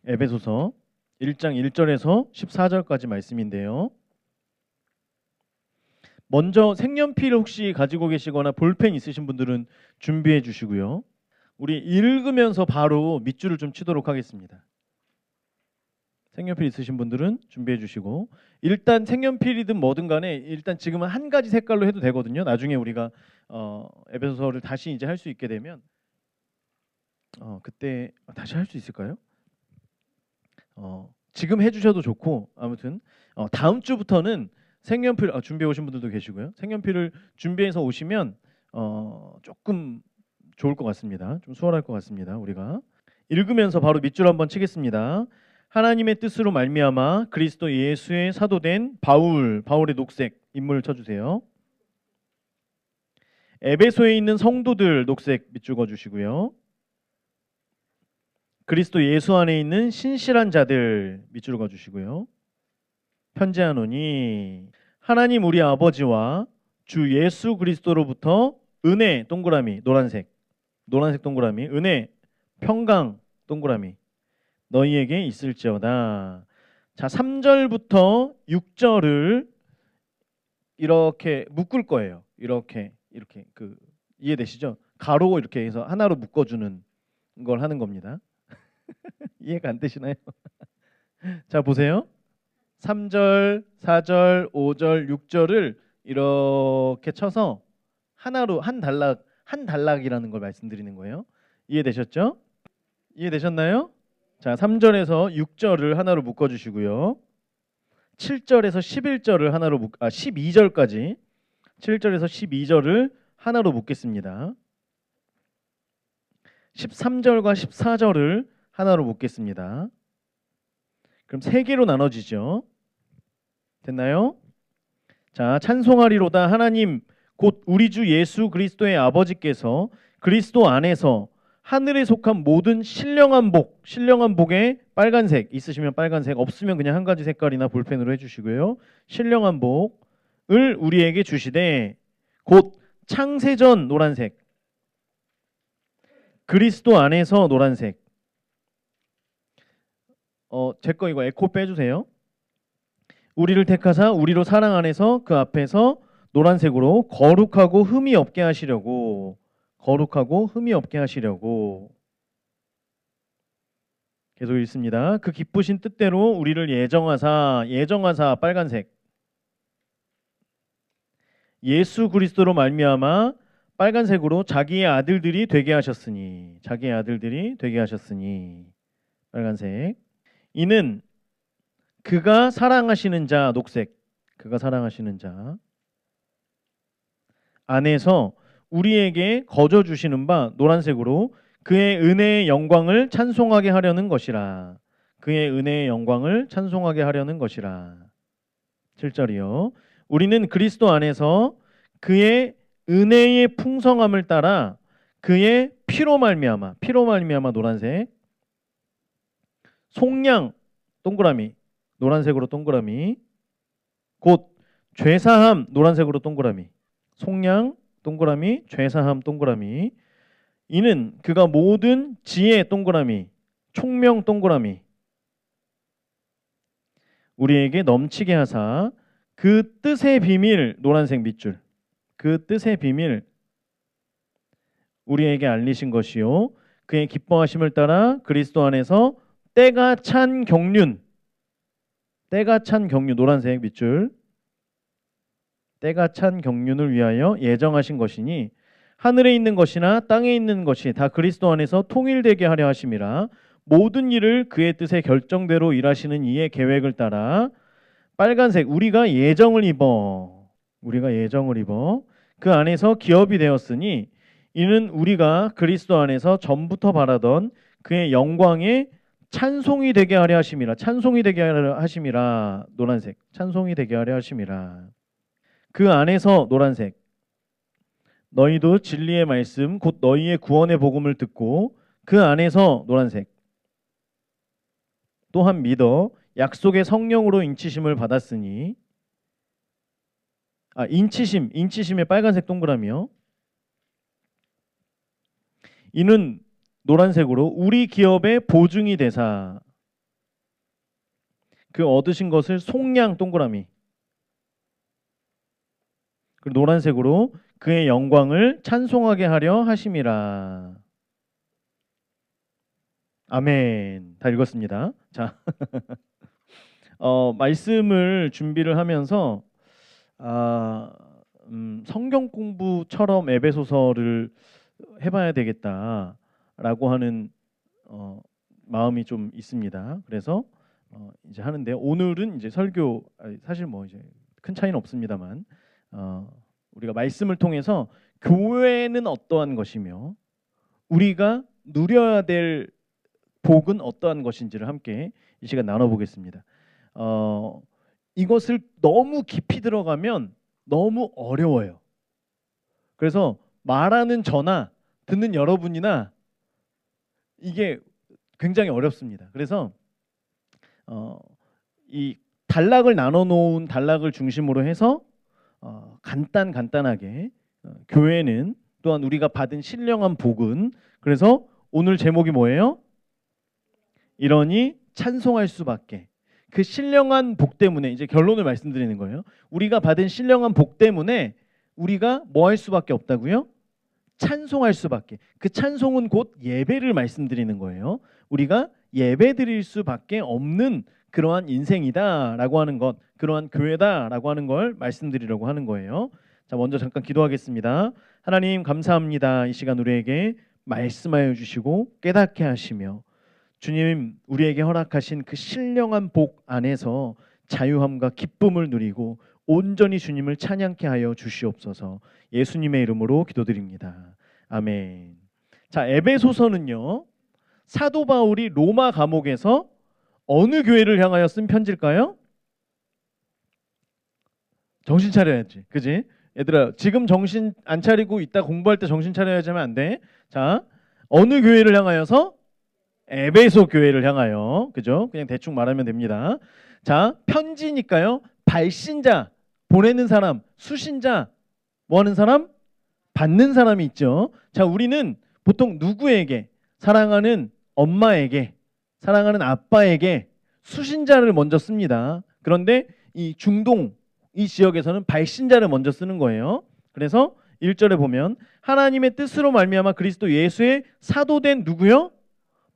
에베소서 1장 1절에서 14절까지 말씀인데요. 먼저 색연필 혹시 가지고 계시거나 볼펜 있으신 분들은 준비해 주시고요. 우리 읽으면서 바로 밑줄을 좀 치도록 하겠습니다. 색연필 있으신 분들은 준비해 주시고, 일단 색연필이든 뭐든 간에 일단 지금은 한 가지 색깔로 해도 되거든요. 나중에 우리가 에베소서를 다시 이제 할 수 있게 되면 그때 다시 할 수 있을까요? 지금 해주셔도 좋고, 아무튼 다음 주부터는 색연필 준비해 오신 분들도 계시고요. 색연필을 준비해서 오시면 조금 좋을 것 같습니다. 좀 수월할 것 같습니다. 우리가 읽으면서 바로 밑줄 한번 치겠습니다. 하나님의 뜻으로 말미암아 그리스도 예수의 사도된 바울의 녹색 인물 쳐주세요. 에베소에 있는 성도들 녹색 밑줄 그어주시고요. 그리스도 예수 안에 있는 신실한 자들 밑줄 그어주시고요. 편지하노니 하나님 우리 아버지와 주 예수 그리스도로부터 은혜 동그라미 노란색 동그라미 은혜 평강 동그라미 너희에게 있을지어다. 자, 3절부터 6절을 이렇게 묶을 거예요. 이렇게 이해되시죠? 가로 이렇게 해서 하나로 묶어주는 걸 하는 겁니다. 이해가 안 되시나요? 자, 보세요. 3절, 4절, 5절, 6절을 이렇게 쳐서 하나로 한 단락이라는 걸 말씀드리는 거예요. 이해되셨죠? 이해되셨나요? 자, 3절에서 6절을 하나로 묶어 주시고요. 7절에서 11절을 하나로 12절까지 7절에서 12절을 하나로 묶겠습니다. 13절과 14절을 하나로 묶겠습니다. 그럼 세 개로 나눠지죠. 됐나요? 자, 찬송하리로다 하나님 곧 우리 주 예수 그리스도의 아버지께서 그리스도 안에서 하늘에 속한 모든 신령한 복에 빨간색 있으시면 빨간색, 없으면 그냥 한 가지 색깔이나 볼펜으로 해주시고요. 신령한 복을 우리에게 주시되 곧 창세전 노란색, 그리스도 안에서 노란색. 제 거 이거 에코 빼주세요. 우리를 택하사 우리로 사랑 안에서 그 앞에서 노란색으로 거룩하고 흠이 없게 하시려고 계속 읽습니다. 그 기쁘신 뜻대로 우리를 예정하사 빨간색 예수 그리스도로 말미암아 빨간색으로 자기의 아들들이 되게 하셨으니 빨간색 이는 그가 사랑하시는 자 녹색 그가 사랑하시는 자 안에서 우리에게 거저 주시는 바 노란색으로 그의 은혜의 영광을 찬송하게 하려는 것이라. 7절이요. 우리는 그리스도 안에서 그의 은혜의 풍성함을 따라 그의 피로 말미암아 노란색 속량 동그라미 노란색으로 동그라미 곧 죄사함 노란색으로 동그라미 속량 동그라미 죄사함 동그라미 이는 그가 모든 지혜 동그라미 총명 동그라미 우리에게 넘치게 하사 그 뜻의 비밀 노란색 밑줄 그 뜻의 비밀 우리에게 알리신 것이요 그의 기뻐하심을 따라 그리스도 안에서 때가 찬 경륜 노란색 밑줄 때가 찬 경륜을 위하여 예정하신 것이니 하늘에 있는 것이나 땅에 있는 것이 다 그리스도 안에서 통일되게 하려 하심이라. 모든 일을 그의 뜻의 결정대로 일하시는 이의 계획을 따라 빨간색 우리가 예정을 입어 그 안에서 기업이 되었으니 이는 우리가 그리스도 안에서 전부터 바라던 그의 영광의 찬송이 되게 하려 하심이라. 노란색 찬송이 되게 하려 하심이라. 그 안에서 노란색 너희도 진리의 말씀 곧 너희의 구원의 복음을 듣고 그 안에서 노란색 또한 믿어 약속의 성령으로 인치심을 받았으니 인치심의 빨간색 동그라미요. 이는 노란색으로 우리 기업의 보증이 되사 그 얻으신 것을 속량 동그라미. 그리고 노란색으로 그의 영광을 찬송하게 하려 하심이라. 아멘. 다 읽었습니다. 자, 말씀을 준비를 하면서 성경 공부처럼 에베소서를 해봐야 되겠다라고 하는 마음이 좀 있습니다. 그래서 이제 하는데 오늘은 이제 설교 사실 뭐 이제 큰 차이는 없습니다만 우리가 말씀을 통해서 교회는 어떠한 것이며 우리가 누려야 될 복은 어떠한 것인지를 함께 이 시간 나눠보겠습니다. 이것을 너무 깊이 들어가면 너무 어려워요. 그래서 말하는 저나 듣는 여러분이나 이게 굉장히 어렵습니다. 그래서 이 단락을 나눠 놓은 단락을 중심으로 해서 간단하게 교회는 또한 우리가 받은 신령한 복은 그래서 오늘 제목이 뭐예요? 이러니 찬송할 수밖에. 그 신령한 복 때문에 이제 결론을 말씀드리는 거예요. 우리가 받은 신령한 복 때문에 우리가 뭐 할 수밖에 없다고요? 찬송할 수밖에. 그 찬송은 곧 예배를 말씀드리는 거예요. 우리가 예배 드릴 수밖에 없는 그러한 인생이다라고 하는 것, 그러한 교회다라고 하는 걸 말씀드리려고 하는 거예요. 자, 먼저 잠깐 기도하겠습니다. 하나님 감사합니다. 이 시간 우리에게 말씀하여 주시고 깨닫게 하시며 주님 우리에게 허락하신 그 신령한 복 안에서 자유함과 기쁨을 누리고 온전히 주님을 찬양케 하여 주시옵소서. 예수님의 이름으로 기도드립니다. 아멘. 자, 에베소서는요. 사도 바울이 로마 감옥에서 어느 교회를 향하여 쓴 편지일까요? 정신 차려야지. 그지? 얘들아, 지금 정신 안 차리고 있다 공부할 때 정신 차려야지 하면 안 돼. 자, 어느 교회를 향하여서? 에베소 교회를 향하여. 그죠? 그냥 대충 말하면 됩니다. 자, 편지니까요. 발신자, 보내는 사람, 수신자, 뭐 하는 사람? 받는 사람이 있죠. 자, 우리는 보통 누구에게? 사랑하는 엄마에게, 사랑하는 아빠에게 수신자를 먼저 씁니다. 그런데 이 중동 이 지역에서는 발신자를 먼저 쓰는 거예요. 그래서 1절에 보면 하나님의 뜻으로 말미암아 그리스도 예수의 사도된 누구요?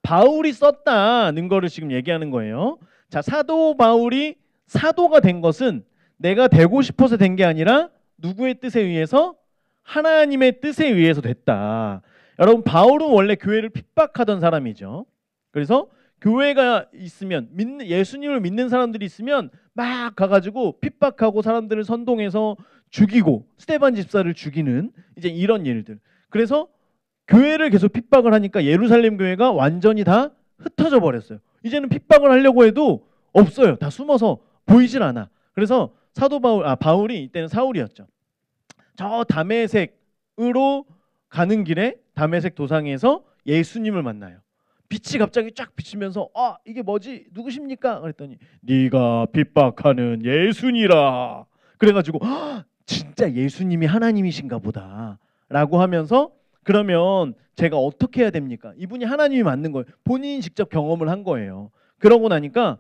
바울이 썼다는 거를 지금 얘기하는 거예요. 자, 사도 바울이 사도가 된 것은 내가 되고 싶어서 된 게 아니라 누구의 뜻에 의해서? 하나님의 뜻에 의해서 됐다. 여러분, 바울은 원래 교회를 핍박하던 사람이죠. 그래서 교회가 있으면 예수님을 믿는 사람들이 있으면 막 가가지고 핍박하고 사람들을 선동해서 죽이고 스데반 집사를 죽이는 이제 이런 일들. 그래서 교회를 계속 핍박을 하니까 예루살렘 교회가 완전히 다 흩어져 버렸어요. 이제는 핍박을 하려고 해도 없어요. 다 숨어서 보이질 않아. 그래서 사도 바울이 이때는 사울이었죠. 저 다메섹으로 가는 길에 다메섹 도상에서 예수님을 만나요. 빛이 갑자기 쫙 비치면서 이게 뭐지? 누구십니까? 그랬더니 네가 핍박하는 예수니라. 그래가지고 진짜 예수님이 하나님이신가 보다 라고 하면서 그러면 제가 어떻게 해야 됩니까? 이분이 하나님이 맞는 거예요. 본인이 직접 경험을 한 거예요. 그러고 나니까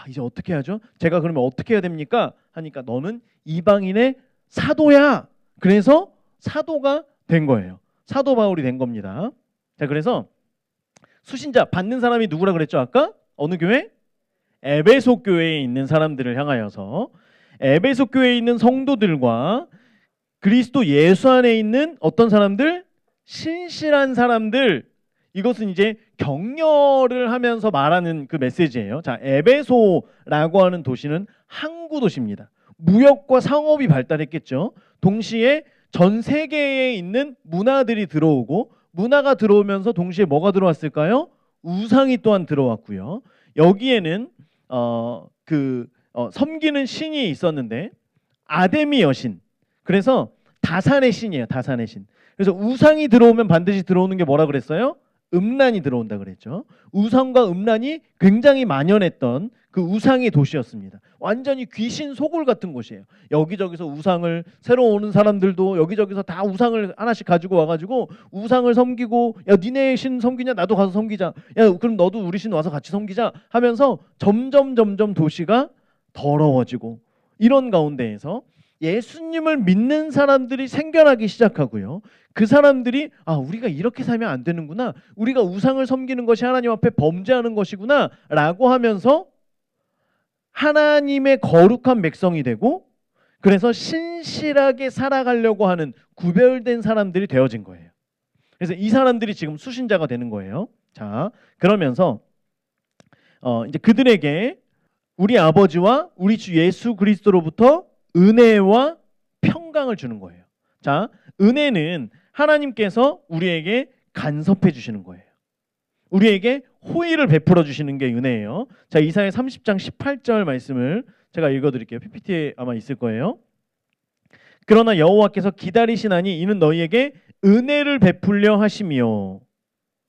이제 어떻게 하죠? 제가 그러면 어떻게 해야 됩니까? 하니까 너는 이방인의 사도야. 그래서 사도가 된 거예요. 사도 바울이 된 겁니다. 자, 그래서 수신자 받는 사람이 누구라 그랬죠? 아까 어느 교회? 에베소 교회에 있는 사람들을 향하여서 에베소 교회에 있는 성도들과 그리스도 예수 안에 있는 어떤 사람들? 신실한 사람들. 이것은 이제 격려를 하면서 말하는 그 메시지예요. 자, 에베소라고 하는 도시는 항구 도시입니다. 무역과 상업이 발달했겠죠. 동시에 전 세계에 있는 문화들이 들어오고 문화가 들어오면서 동시에 뭐가 들어왔을까요? 우상이 또한 들어왔고요. 여기에는 섬기는 신이 있었는데 아데미 여신. 그래서 다산의 신이에요. 다산의 신. 그래서 우상이 들어오면 반드시 들어오는 게 뭐라 그랬어요? 음란이 들어온다 그랬죠. 우상과 음란이 굉장히 만연했던 그 우상의 도시였습니다. 완전히 귀신 소굴 같은 곳이에요. 여기저기서 우상을, 새로 오는 사람들도 여기저기서 다 우상을 하나씩 가지고 와가지고 우상을 섬기고, 야 니네 신 섬기냐, 나도 가서 섬기자, 야 그럼 너도 우리 신 와서 같이 섬기자 하면서 점점 도시가 더러워지고, 이런 가운데에서 예수님을 믿는 사람들이 생겨나기 시작하고요. 그 사람들이 우리가 이렇게 살면 안 되는구나, 우리가 우상을 섬기는 것이 하나님 앞에 범죄하는 것이구나 라고 하면서 하나님의 거룩한 백성이 되고, 그래서 신실하게 살아가려고 하는 구별된 사람들이 되어진 거예요. 그래서 이 사람들이 지금 수신자가 되는 거예요. 자, 그러면서 이제 그들에게 우리 아버지와 우리 주 예수 그리스도로부터 은혜와 평강을 주는 거예요. 자, 은혜는 하나님께서 우리에게 간섭해 주시는 거예요. 우리에게 호의를 베풀어 주시는 게 은혜예요. 자, 이사야 30장 18절 말씀을 제가 읽어드릴게요. PPT에 아마 있을 거예요. 그러나 여호와께서 기다리시나니 이는 너희에게 은혜를 베풀려 하심이요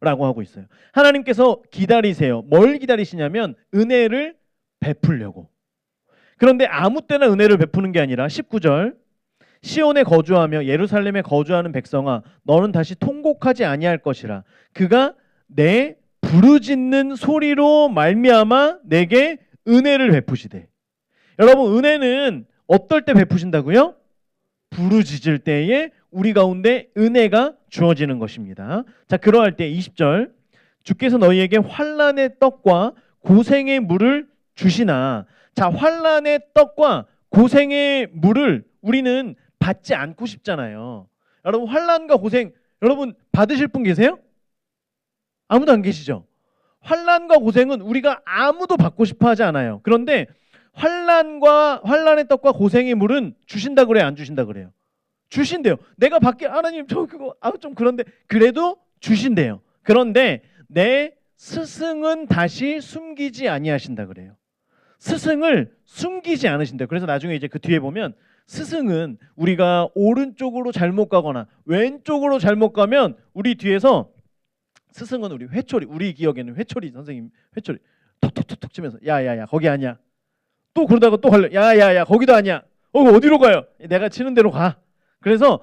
라고 하고 있어요. 하나님께서 기다리세요. 뭘 기다리시냐면 은혜를 베풀려고. 그런데 아무 때나 은혜를 베푸는 게 아니라 19절, 시온에 거주하며 예루살렘에 거주하는 백성아, 너는 다시 통곡하지 아니할 것이라. 그가 내 부르짖는 소리로 말미암아 내게 은혜를 베푸시되. 여러분, 은혜는 어떨 때 베푸신다고요? 부르짖을 때에 우리 가운데 은혜가 주어지는 것입니다. 자, 그러할 때 20절, 주께서 너희에게 환난의 떡과 고생의 물을 주시나. 자, 환난의 떡과 고생의 물을 우리는 받지 않고 싶잖아요. 여러분, 환난과 고생 여러분 받으실 분 계세요? 아무도 안 계시죠? 환난과 고생은 우리가 아무도 받고 싶어 하지 않아요. 그런데 환난의 떡과 고생의 물은 주신다 그래요, 안 주신다 그래요? 주신대요. 내가 받게, 하나님 저 그거 좀 그런데, 그래도 주신대요. 그런데 내 스승은 다시 숨기지 아니하신다 그래요. 스승을 숨기지 않으신대요. 그래서 나중에 이제 그 뒤에 보면 스승은 우리가 오른쪽으로 잘못 가거나 왼쪽으로 잘못 가면 우리 뒤에서 스승은 우리 회초리, 우리 기억에는 회초리, 선생님 회초리 톡톡톡톡 치면서 야야야 거기 아니야. 또 그러다가 또 걸려. 야야야 거기도 아니야. 어디로 가요? 내가 치는 대로 가. 그래서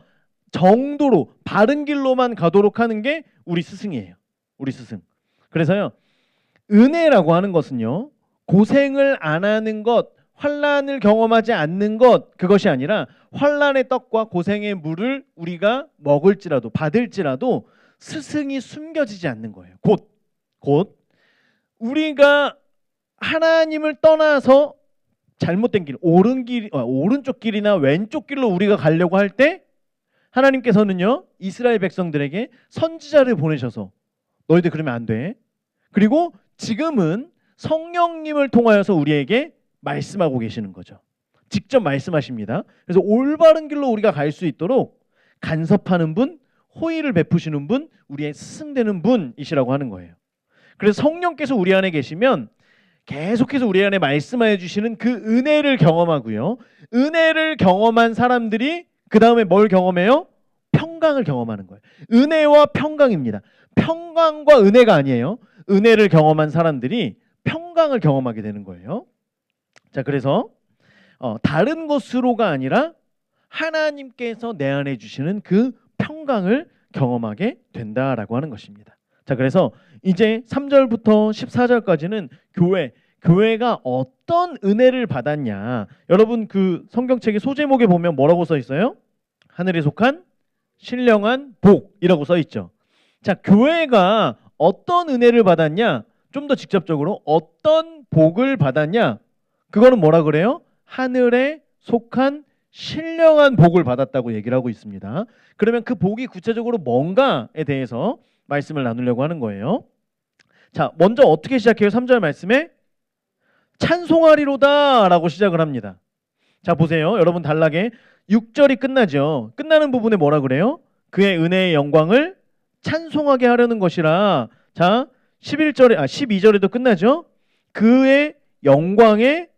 정도로 바른 길로만 가도록 하는 게 우리 스승이에요. 우리 스승. 그래서요, 은혜라고 하는 것은요, 고생을 안 하는 것, 환난을 경험하지 않는 것, 그것이 아니라 환난의 떡과 고생의 물을 우리가 먹을지라도 받을지라도 스승이 숨겨지지 않는 거예요. 곧 우리가 하나님을 떠나서 잘못된 길, 오른쪽 길이나 왼쪽 길로 우리가 가려고 할 때 하나님께서는요, 이스라엘 백성들에게 선지자를 보내셔서 너희들 그러면 안 돼. 그리고 지금은 성령님을 통하여서 우리에게 말씀하고 계시는 거죠. 직접 말씀하십니다. 그래서 올바른 길로 우리가 갈 수 있도록 간섭하는 분, 호의를 베푸시는 분, 우리의 스승되는 분이시라고 하는 거예요. 그래서 성령께서 우리 안에 계시면 계속해서 우리 안에 말씀하여 주시는 그 은혜를 경험하고요. 은혜를 경험한 사람들이 그 다음에 뭘 경험해요? 평강을 경험하는 거예요. 은혜와 평강입니다. 평강과 은혜가 아니에요. 은혜를 경험한 사람들이 평강을 경험하게 되는 거예요. 자, 그래서 다른 것으로가 아니라 하나님께서 내 안에 주시는 그 평강을 경험하게 된다라고 하는 것입니다. 자, 그래서 이제 3절부터 14절까지는 교회가 어떤 은혜를 받았냐. 여러분 그 성경책의 소제목에 보면 뭐라고 써 있어요? 하늘에 속한 신령한 복이라고 써 있죠. 자, 교회가 어떤 은혜를 받았냐? 좀 더 직접적으로 어떤 복을 받았냐? 그거는 뭐라 그래요? 하늘에 속한 신령한 복을 받았다고 얘기를 하고 있습니다. 그러면 그 복이 구체적으로 뭔가에 대해서 말씀을 나누려고 하는 거예요. 자, 먼저 어떻게 시작해요? 3절 말씀에 찬송하리로다 라고 시작을 합니다. 자, 보세요. 여러분 단락에 6절이 끝나죠. 끝나는 부분에 뭐라 그래요? 그의 은혜의 영광을 찬송하게 하려는 것이라. 자, 12절에도 끝나죠. 그의 영광에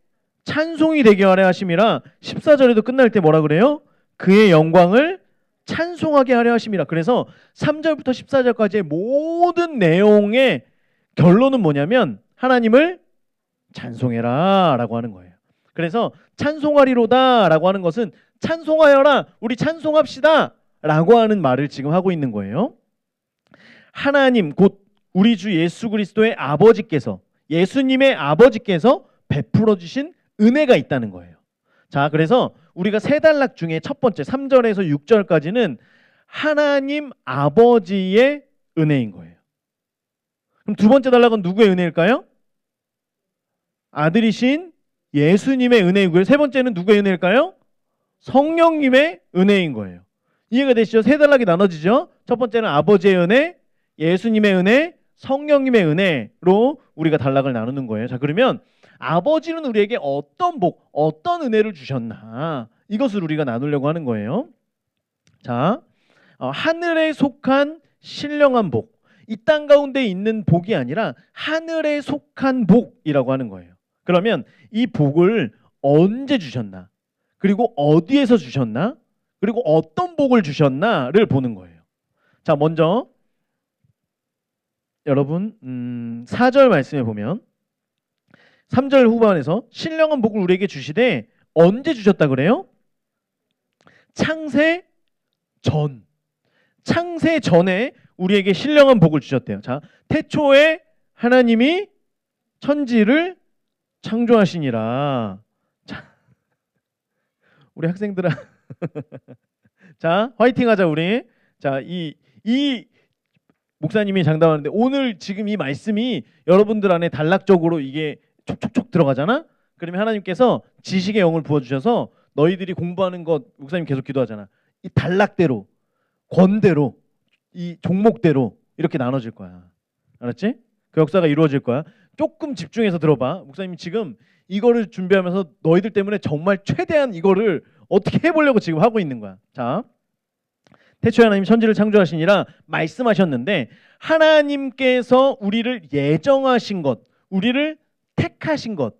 찬송이 되게 하려 하심이라. 14절에도 끝날 때 뭐라 그래요? 그의 영광을 찬송하게 하려 하심이라. 그래서 3절부터 14절까지의 모든 내용의 결론은 뭐냐면 하나님을 찬송해라 라고 하는 거예요. 그래서 찬송하리로다 라고 하는 것은 찬송하여라, 우리 찬송합시다 라고 하는 말을 지금 하고 있는 거예요. 하나님 곧 우리 주 예수 그리스도의 아버지께서, 예수님의 아버지께서 베풀어 주신 은혜가 있다는 거예요. 자, 그래서 우리가 세 단락 중에 첫 번째 3절에서 6절까지는 하나님 아버지의 은혜인 거예요. 그럼 두 번째 단락은 누구의 은혜일까요? 아들이신 예수님의 은혜이고요. 세 번째는 누구의 은혜일까요? 성령님의 은혜인 거예요. 이해가 되시죠? 세 단락이 나눠지죠? 첫 번째는 아버지의 은혜, 예수님의 은혜, 성령님의 은혜로 우리가 단락을 나누는 거예요. 자, 그러면 아버지는 우리에게 어떤 복, 어떤 은혜를 주셨나, 이것을 우리가 나누려고 하는 거예요. 자, 하늘에 속한 신령한 복, 이 땅 가운데 있는 복이 아니라 하늘에 속한 복이라고 하는 거예요. 그러면 이 복을 언제 주셨나, 그리고 어디에서 주셨나, 그리고 어떤 복을 주셨나를 보는 거예요. 자, 먼저 여러분 4절 말씀에 보면 3절 후반에서 신령한 복을 우리에게 주시되 언제 주셨다 그래요? 창세 전. 창세 전에 우리에게 신령한 복을 주셨대요. 자, 태초에 하나님이 천지를 창조하시니라. 자, 우리 학생들아 자, 화이팅 하자 우리. 자, 이 목사님이 장담하는데 오늘 지금 이 말씀이 여러분들 안에 단락적으로 이게 촉촉촉 들어가잖아. 그러면 하나님께서 지식의 영을 부어주셔서 너희들이 공부하는 것, 목사님 계속 기도하잖아, 이 단락대로, 권대로, 이 종목대로 이렇게 나눠질 거야. 알았지? 그 역사가 이루어질 거야. 조금 집중해서 들어봐. 목사님이 지금 이거를 준비하면서 너희들 때문에 정말 최대한 이거를 어떻게 해보려고 지금 하고 있는 거야. 자, 태초에 하나님 천지를 창조하시니라 말씀하셨는데, 하나님께서 우리를 예정하신 것, 우리를 택하신 것,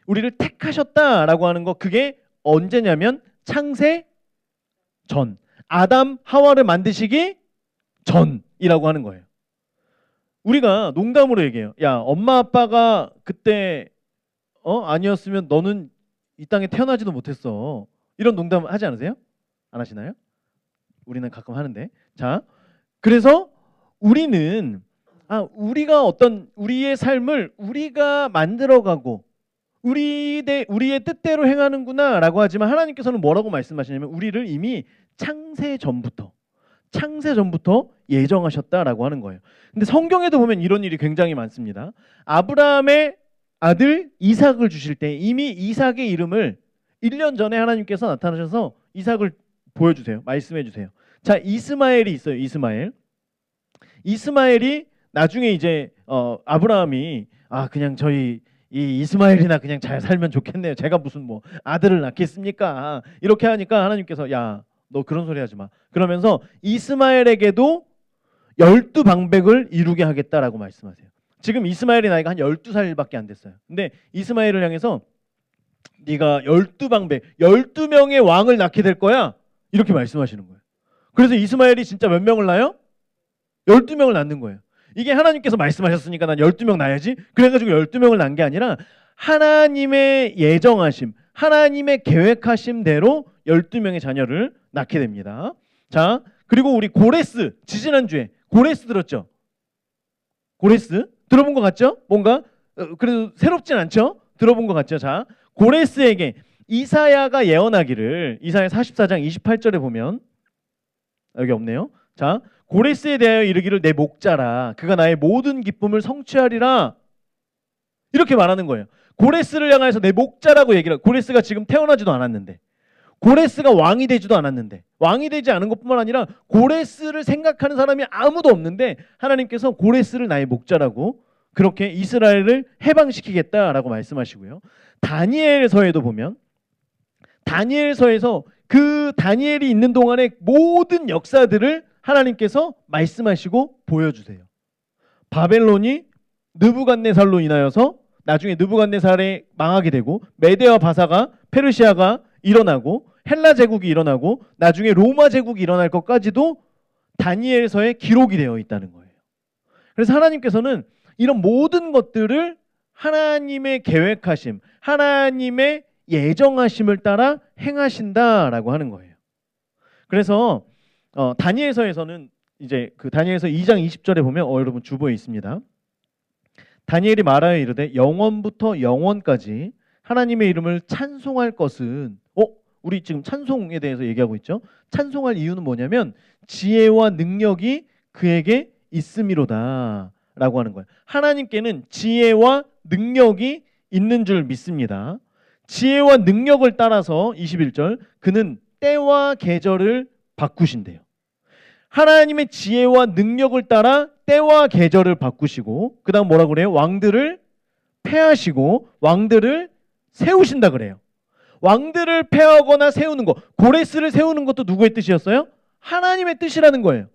우리를 택하셨다라고 하는 것, 그게 언제냐면 창세 전, 아담 하와를 만드시기 전이라고 하는 거예요. 우리가 농담으로 얘기해요. 야, 엄마 아빠가 그때 아니었으면 너는 이 땅에 태어나지도 못했어. 이런 농담 하지 않으세요? 안 하시나요? 우리는 가끔 하는데. 자, 그래서 우리는 우리가 어떤 우리의 삶을 우리가 만들어가고 우리의 뜻대로 행하는구나라고 하지만, 하나님께서는 뭐라고 말씀하시냐면 우리를 이미 창세 전부터 예정하셨다라고 하는 거예요. 근데 성경에도 보면 이런 일이 굉장히 많습니다. 아브라함의 아들 이삭을 주실 때 이미 이삭의 이름을 1년 전에 하나님께서 나타나셔서 이삭을 보여주세요. 말씀해 주세요. 자, 이스마엘이 있어요. 이스마엘이 나중에 이제 아브라함이 그냥 저희 이 이스마엘이나 그냥 잘 살면 좋겠네요. 제가 무슨 뭐 아들을 낳겠습니까? 이렇게 하니까 하나님께서 야, 너 그런 소리 하지 마. 그러면서 이스마엘에게도 12방백을 이루게 하겠다라고 말씀하세요. 지금 이스마엘의 나이가 한 12살밖에 안 됐어요. 근데 이스마엘을 향해서 네가 12방백, 12명의 왕을 낳게 될 거야. 이렇게 말씀하시는 거예요. 그래서 이스마엘이 진짜 몇 명을 낳아요? 12명을 낳는 거예요. 이게 하나님께서 말씀하셨으니까 난 12명 낳아야지. 그래가지고 12명을 낳은 게 아니라 하나님의 예정하심, 하나님의 계획하심대로 12명의 자녀를 낳게 됩니다. 자, 그리고 우리 고레스, 지지난주에 고레스 들었죠? 고레스 들어본 것 같죠? 뭔가 그래도 새롭진 않죠? 들어본 것 같죠? 자, 고레스에게 이사야가 예언하기를, 이사야 44장 28절에 보면, 여기 없네요. 자, 고레스에 대하여 이르기를 내 목자라, 그가 나의 모든 기쁨을 성취하리라, 이렇게 말하는 거예요. 고레스를 향해서 내 목자라고 얘기를. 고레스가 지금 태어나지도 않았는데, 고레스가 왕이 되지도 않았는데, 왕이 되지 않은 것뿐만 아니라 고레스를 생각하는 사람이 아무도 없는데 하나님께서 고레스를 나의 목자라고 그렇게 이스라엘을 해방시키겠다라고 말씀하시고요. 다니엘서에도 보면, 다니엘서에서 그 다니엘이 있는 동안의 모든 역사들을 하나님께서 말씀하시고 보여주세요. 바벨론이 느부갓네살로 인하여서 나중에 느부갓네살이 망하게 되고, 메데와 바사가, 페르시아가 일어나고, 헬라 제국이 일어나고, 나중에 로마 제국이 일어날 것까지도 다니엘서에 기록이 되어 있다는 거예요. 그래서 하나님께서는 이런 모든 것들을 하나님의 계획하심, 하나님의 예정하심을 따라 행하신다라고 하는 거예요. 그래서 다니엘서에서는 이제 그 다니엘서 2장 20절에 보면 여러분 주보에 있습니다. 다니엘이 말하여 이르되 영원부터 영원까지 하나님의 이름을 찬송할 것은 우리 지금 찬송에 대해서 얘기하고 있죠. 찬송할 이유는 뭐냐면 지혜와 능력이 그에게 있음이로다 라고 하는 거예요. 하나님께는 지혜와 능력이 있는 줄 믿습니다. 지혜와 능력을 따라서 21절 그는 때와 계절을 바꾸신대요. 하나님의 지혜와 능력을 따라 때와 계절을 바꾸시고 그 다음 뭐라고 그래요? 왕들을 패하시고 왕들을 세우신다 그래요. 왕들을 패하거나 세우는 것, 고레스를 세우는 것도 누구의 뜻이었어요? 하나님의 뜻이라는 거예요.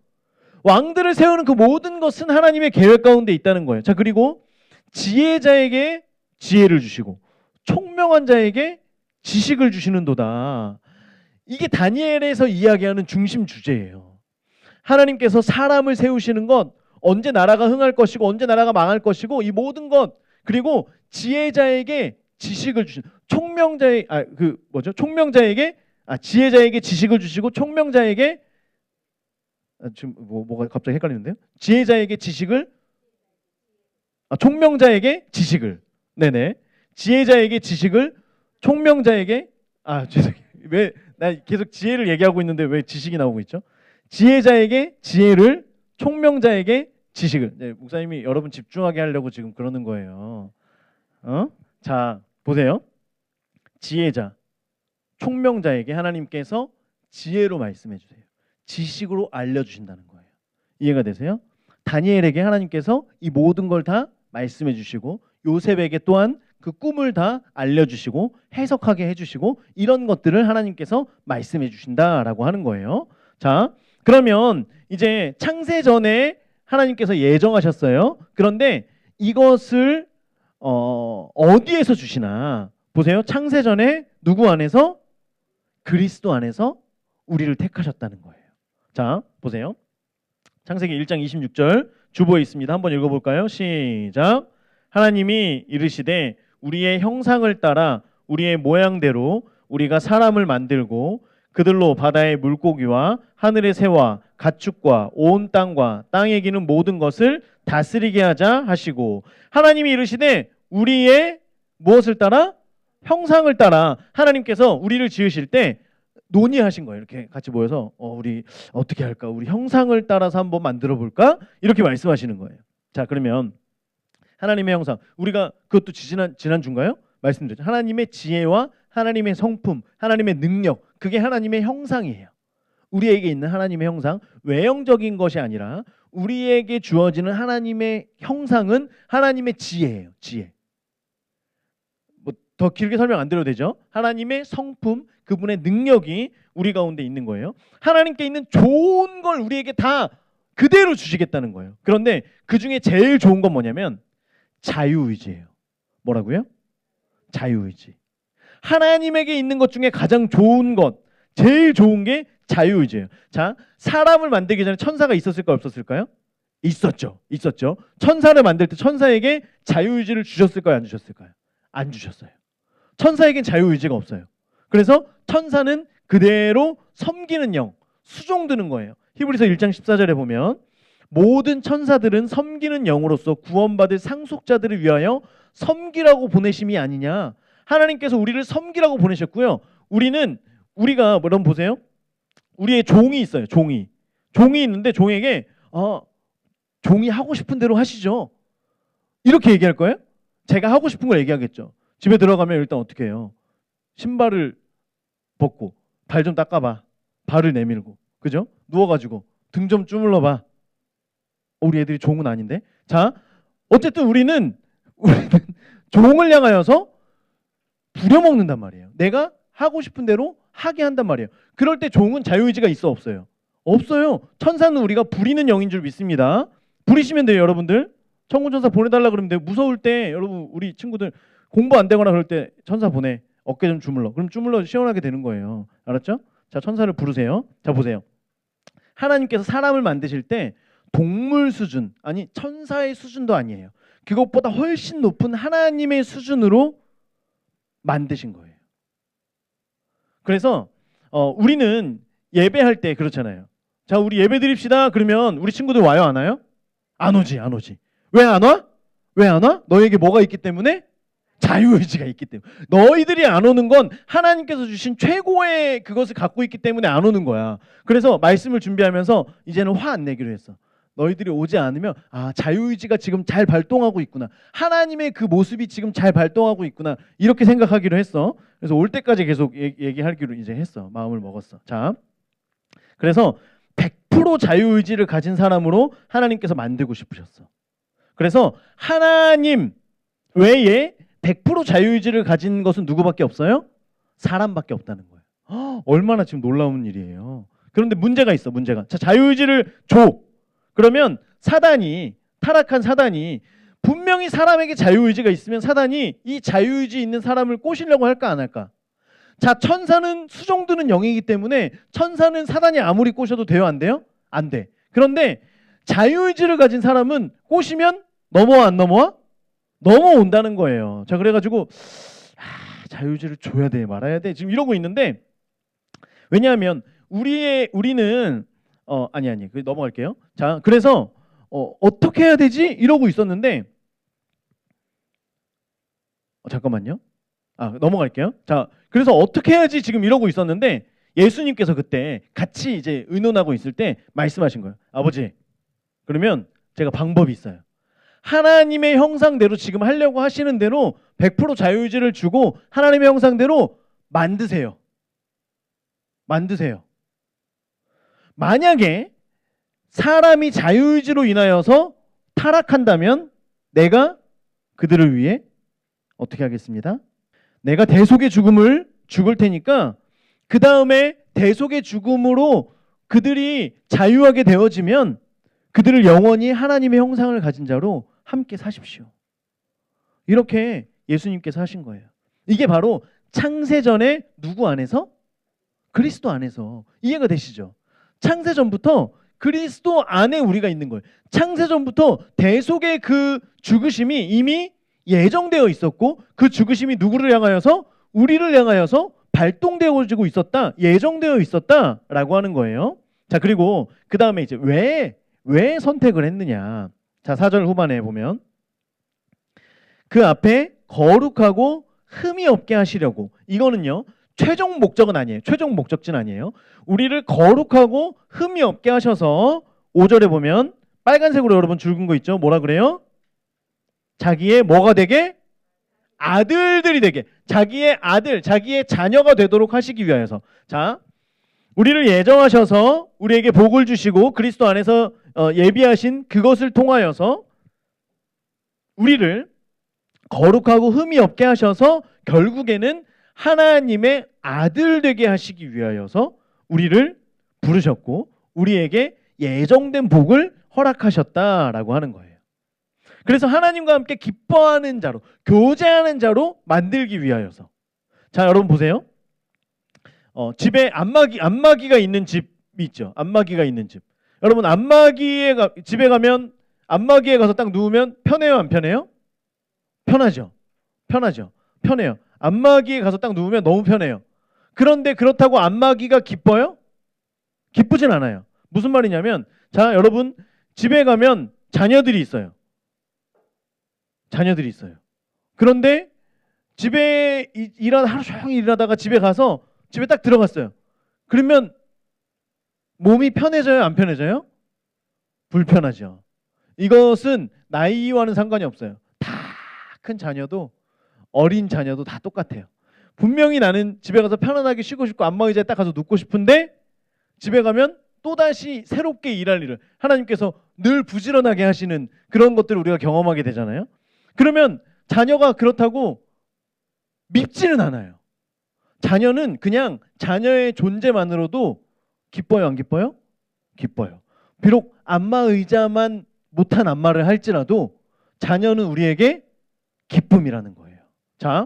왕들을 세우는 그 모든 것은 하나님의 계획 가운데 있다는 거예요. 자, 그리고 지혜자에게 지혜를 주시고 총명한 자에게 지식을 주시는도다. 이게 다니엘에서 이야기하는 중심 주제예요. 하나님께서 사람을 세우시는 것, 언제 나라가 흥할 것이고 언제 나라가 망할 것이고 이 모든 것, 그리고 지혜자에게 지식을 주신 총명자에게 지혜자에게 지식을 주시고 총명자에게 지금 뭐가 갑자기 헷갈리는데요? 지혜자에게 지식을 총명자에게 지식을 네네 지혜자에게 지식을 총명자에게 죄송해요. 왜 나 계속 지혜를 얘기하고 있는데 왜 지식이 나오고 있죠? 지혜자에게 지혜를 총명자에게 지식을. 네, 목사님이 여러분 집중하게 하려고 지금 그러는 거예요. 자, 보세요. 지혜자, 총명자에게 하나님께서 지혜로 말씀해 주세요. 지식으로 알려주신다는 거예요. 이해가 되세요? 다니엘에게 하나님께서 이 모든 걸 다 말씀해 주시고 요셉에게 또한 그 꿈을 다 알려주시고 해석하게 해주시고 이런 것들을 하나님께서 말씀해 주신다라고 하는 거예요. 자, 그러면 이제 창세 전에 하나님께서 예정하셨어요. 그런데 이것을 어디에서 주시나 보세요. 창세 전에 누구 안에서? 그리스도 안에서 우리를 택하셨다는 거예요. 자, 보세요. 창세기 1장 26절 주보에 있습니다. 한번 읽어볼까요? 시작. 하나님이 이르시되 우리의 형상을 따라 우리의 모양대로 우리가 사람을 만들고 그들로 바다의 물고기와 하늘의 새와 가축과 온 땅과 땅에 기는 모든 것을 다스리게 하자 하시고 하나님이 이르시되 우리의 무엇을 따라? 형상을 따라. 하나님께서 우리를 지으실 때 논의하신 거예요. 이렇게 같이 모여서 우리 어떻게 할까? 우리 형상을 따라서 한번 만들어 볼까? 이렇게 말씀하시는 거예요. 자, 그러면 하나님의 형상, 우리가 그것도 지난주인가요? 말씀드렸죠. 하나님의 지혜와 하나님의 성품, 하나님의 능력, 그게 하나님의 형상이에요. 우리에게 있는 하나님의 형상, 외형적인 것이 아니라 우리에게 주어지는 하나님의 형상은 하나님의 지혜예요. 지혜. 더 길게 설명 안 드려도 되죠. 하나님의 성품, 그분의 능력이 우리 가운데 있는 거예요. 하나님께 있는 좋은 걸 우리에게 다 그대로 주시겠다는 거예요. 그런데 그 중에 제일 좋은 건 뭐냐면 자유의지예요. 뭐라고요? 자유의지. 하나님에게 있는 것 중에 가장 좋은 것, 제일 좋은 게 자유의지예요. 자, 사람을 만들기 전에 천사가 있었을까요? 없었을까요? 있었죠. 있었죠. 천사를 만들 때 천사에게 자유의지를 주셨을까요? 안 주셨을까요? 안 주셨어요. 천사에겐 자유의지가 없어요. 그래서 천사는 그대로 섬기는 영, 수종드는 거예요. 히브리서 1장 14절에 보면 모든 천사들은 섬기는 영으로서 구원받을 상속자들을 위하여 섬기라고 보내심이 아니냐. 하나님께서 우리를 섬기라고 보내셨고요. 우리가 여러분 보세요. 우리의 종이 있어요. 종이 있는데 종에게 종이 하고 싶은 대로 하시죠. 이렇게 얘기할 거예요? 제가 하고 싶은 걸 얘기하겠죠. 집에 들어가면 일단 어떻게 해요? 신발을 벗고 발 좀 닦아봐. 발을 내밀고, 그죠? 누워가지고 등 좀 주물러봐. 우리 애들이 종은 아닌데. 자, 어쨌든 우리는 종을 향하여서 부려먹는단 말이에요. 내가 하고 싶은 대로 하게 한단 말이에요. 그럴 때 종은 자유의지가 있어 없어요? 없어요. 천사는 우리가 부리는 영인 줄 믿습니다. 부리시면 돼요, 여러분들. 천군천사 보내달라 그러면 돼요. 무서울 때 여러분 우리 친구들 공부 안 되거나 그럴 때 천사 보내. 어깨 좀 주물러. 그럼 주물러 시원하게 되는 거예요. 알았죠? 자, 천사를 부르세요. 자, 보세요. 하나님께서 사람을 만드실 때 동물 수준, 아니 천사의 수준도 아니에요. 그것보다 훨씬 높은 하나님의 수준으로 만드신 거예요. 그래서 우리는 예배할 때 그렇잖아요. 자, 우리 예배 드립시다. 그러면 우리 친구들 와요, 안 와요? 안 오지, 안 오지. 왜 안 와? 왜 안 와? 너에게 뭐가 있기 때문에? 자유의지가 있기 때문에. 너희들이 안 오는 건 하나님께서 주신 최고의 그것을 갖고 있기 때문에 안 오는 거야. 그래서 말씀을 준비하면서 이제는 화 안 내기로 했어. 너희들이 오지 않으면 자유의지가 지금 잘 발동하고 있구나. 하나님의 그 모습이 지금 잘 발동하고 있구나. 이렇게 생각하기로 했어. 그래서 올 때까지 계속 얘기하기로 이제 했어. 마음을 먹었어. 자, 그래서 100% 자유의지를 가진 사람으로 하나님께서 만들고 싶으셨어. 그래서 하나님 외에 100% 자유의지를 가진 것은 누구밖에 없어요? 사람밖에 없다는 거예요. 얼마나 지금 놀라운 일이에요. 그런데 문제가 있어. 문제가. 자, 자유의지를 줘. 그러면 타락한 사단이 분명히 사람에게 자유의지가 있으면 사단이 이 자유의지 있는 사람을 꼬시려고 할까 안 할까? 자, 천사는 수종드는 영이기 때문에 천사는 사단이 아무리 꼬셔도 돼요, 안 돼요? 안 돼. 그런데 자유의지를 가진 사람은 꼬시면 넘어와 안 넘어와? 넘어온다는 거예요. 자, 그래가지고 자유의지를 줘야 돼 말아야 돼 지금 이러고 있는데, 왜냐하면 우리는 아니 넘어갈게요. 자, 그래서 어떻게 해야 되지 이러고 있었는데 잠깐만요. 넘어갈게요. 자, 그래서 어떻게 해야지 지금 이러고 있었는데 예수님께서 그때 같이 이제 의논하고 있을 때 말씀하신 거예요. 아버지, 그러면 제가 방법이 있어요. 하나님의 형상대로 지금 하려고 하시는 대로 100% 자유의지를 주고 하나님의 형상대로 만드세요. 만약에 사람이 자유의지로 인하여서 타락한다면 내가 그들을 위해 어떻게 하겠습니다? 내가 대속의 죽음을 죽을 테니까 그 다음에 대속의 죽음으로 그들이 자유하게 되어지면 그들을 영원히 하나님의 형상을 가진 자로 함께 사십시오. 이렇게 예수님께서 하신 거예요. 이게 바로 창세전에 누구 안에서? 그리스도 안에서. 이해가 되시죠? 창세전부터 그리스도 안에 우리가 있는 거예요. 창세전부터 대속의 그 죽으심이 이미 예정되어 있었고 그 죽으심이 누구를 향하여서? 우리를 향하여서 발동되어지고 있었다. 예정되어 있었다라고 하는 거예요. 자, 그리고 그 다음에 이제 왜 선택을 했느냐. 자, 4절 후반에 보면 그 앞에 거룩하고 흠이 없게 하시려고. 이거는요, 최종 목적은 아니에요. 최종 목적지는 아니에요. 우리를 거룩하고 흠이 없게 하셔서 5절에 보면 빨간색으로 여러분 줄근 거 있죠? 뭐라 그래요? 자기의 뭐가 되게? 아들들이 되게. 자기의 아들, 자기의 자녀가 되도록 하시기 위하여서. 자, 우리를 예정하셔서 우리에게 복을 주시고 그리스도 안에서 예비하신 그것을 통하여서 우리를 거룩하고 흠이 없게 하셔서 결국에는 하나님의 아들 되게 하시기 위하여서 우리를 부르셨고 우리에게 예정된 복을 허락하셨다라고 하는 거예요. 그래서 하나님과 함께 기뻐하는 자로, 교제하는 자로 만들기 위하여서. 자, 여러분 보세요. 집에 안마기가 있는 집이 있죠. 안마기가 있는 집. 여러분 집에 가면 안마기에 가서 딱 누우면 편해요, 안 편해요? 편하죠. 편해요. 안마기에 가서 딱 누우면 너무 편해요. 그런데 그렇다고 안마기가 기뻐요? 기쁘진 않아요. 무슨 말이냐면, 자, 여러분 집에 가면 자녀들이 있어요. 그런데 집에 하루 종일 일하다가 집에 가서 집에 딱 들어갔어요. 그러면 몸이 편해져요, 안 편해져요? 불편하죠. 이것은 나이와는 상관이 없어요. 다 큰 자녀도 어린 자녀도 다 똑같아요. 분명히 나는 집에 가서 편안하게 쉬고 싶고 안마 의자에 딱 가서 눕고 싶은데 집에 가면 또다시 새롭게 일할 일을 하나님께서 늘 부지런하게 하시는 그런 것들을 우리가 경험하게 되잖아요. 그러면 자녀가 그렇다고 밉지는 않아요. 자녀는 그냥 자녀의 존재만으로도 기뻐요, 안 기뻐요? 기뻐요. 비록 안마 의자만 못한 안마를 할지라도 자녀는 우리에게 기쁨이라는 거예요. 자,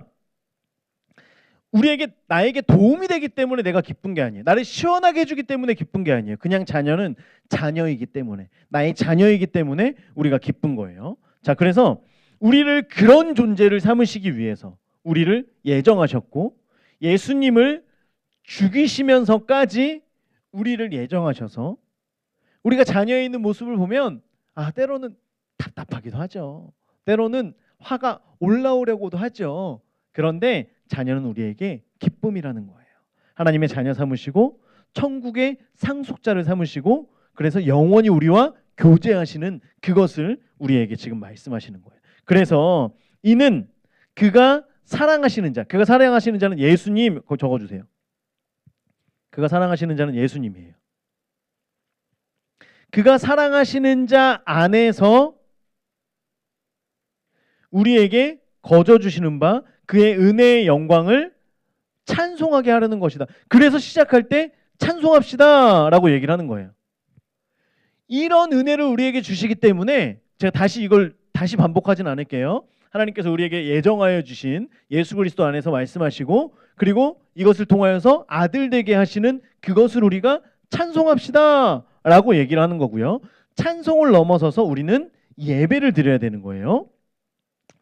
나에게 도움이 되기 때문에 내가 기쁜 게 아니에요. 나를 시원하게 해주기 때문에 기쁜 게 아니에요. 그냥 자녀는 자녀이기 때문에, 나의 자녀이기 때문에 우리가 기쁜 거예요. 자, 그래서 우리를 그런 존재를 삼으시기 위해서 우리를 예정하셨고 예수님을 죽이시면서까지 우리를 예정하셔서 우리가 자녀에 있는 모습을 보면 때로는 답답하기도 하죠. 때로는 화가 올라오려고도 하죠. 그런데 자녀는 우리에게 기쁨이라는 거예요. 하나님의 자녀 삼으시고 천국의 상속자를 삼으시고 그래서 영원히 우리와 교제하시는 그것을 우리에게 지금 말씀하시는 거예요. 그래서 이는 그가 사랑하시는 자, 그가 사랑하시는 자는 예수님, 그거 적어주세요. 그가 사랑하시는 자는 예수님이에요. 그가 사랑하시는 자 안에서 우리에게 거저 주시는 바 그의 은혜의 영광을 찬송하게 하려는 것이다. 그래서 시작할 때 찬송합시다 라고 얘기를 하는 거예요. 이런 은혜를 우리에게 주시기 때문에 제가 이걸 다시 반복하진 않을게요. 하나님께서 우리에게 예정하여 주신 예수 그리스도 안에서 말씀하시고 그리고 이것을 통하여서 아들 되게 하시는 그것을 우리가 찬송합시다 라고 얘기를 하는 거고요. 찬송을 넘어서서 우리는 예배를 드려야 되는 거예요.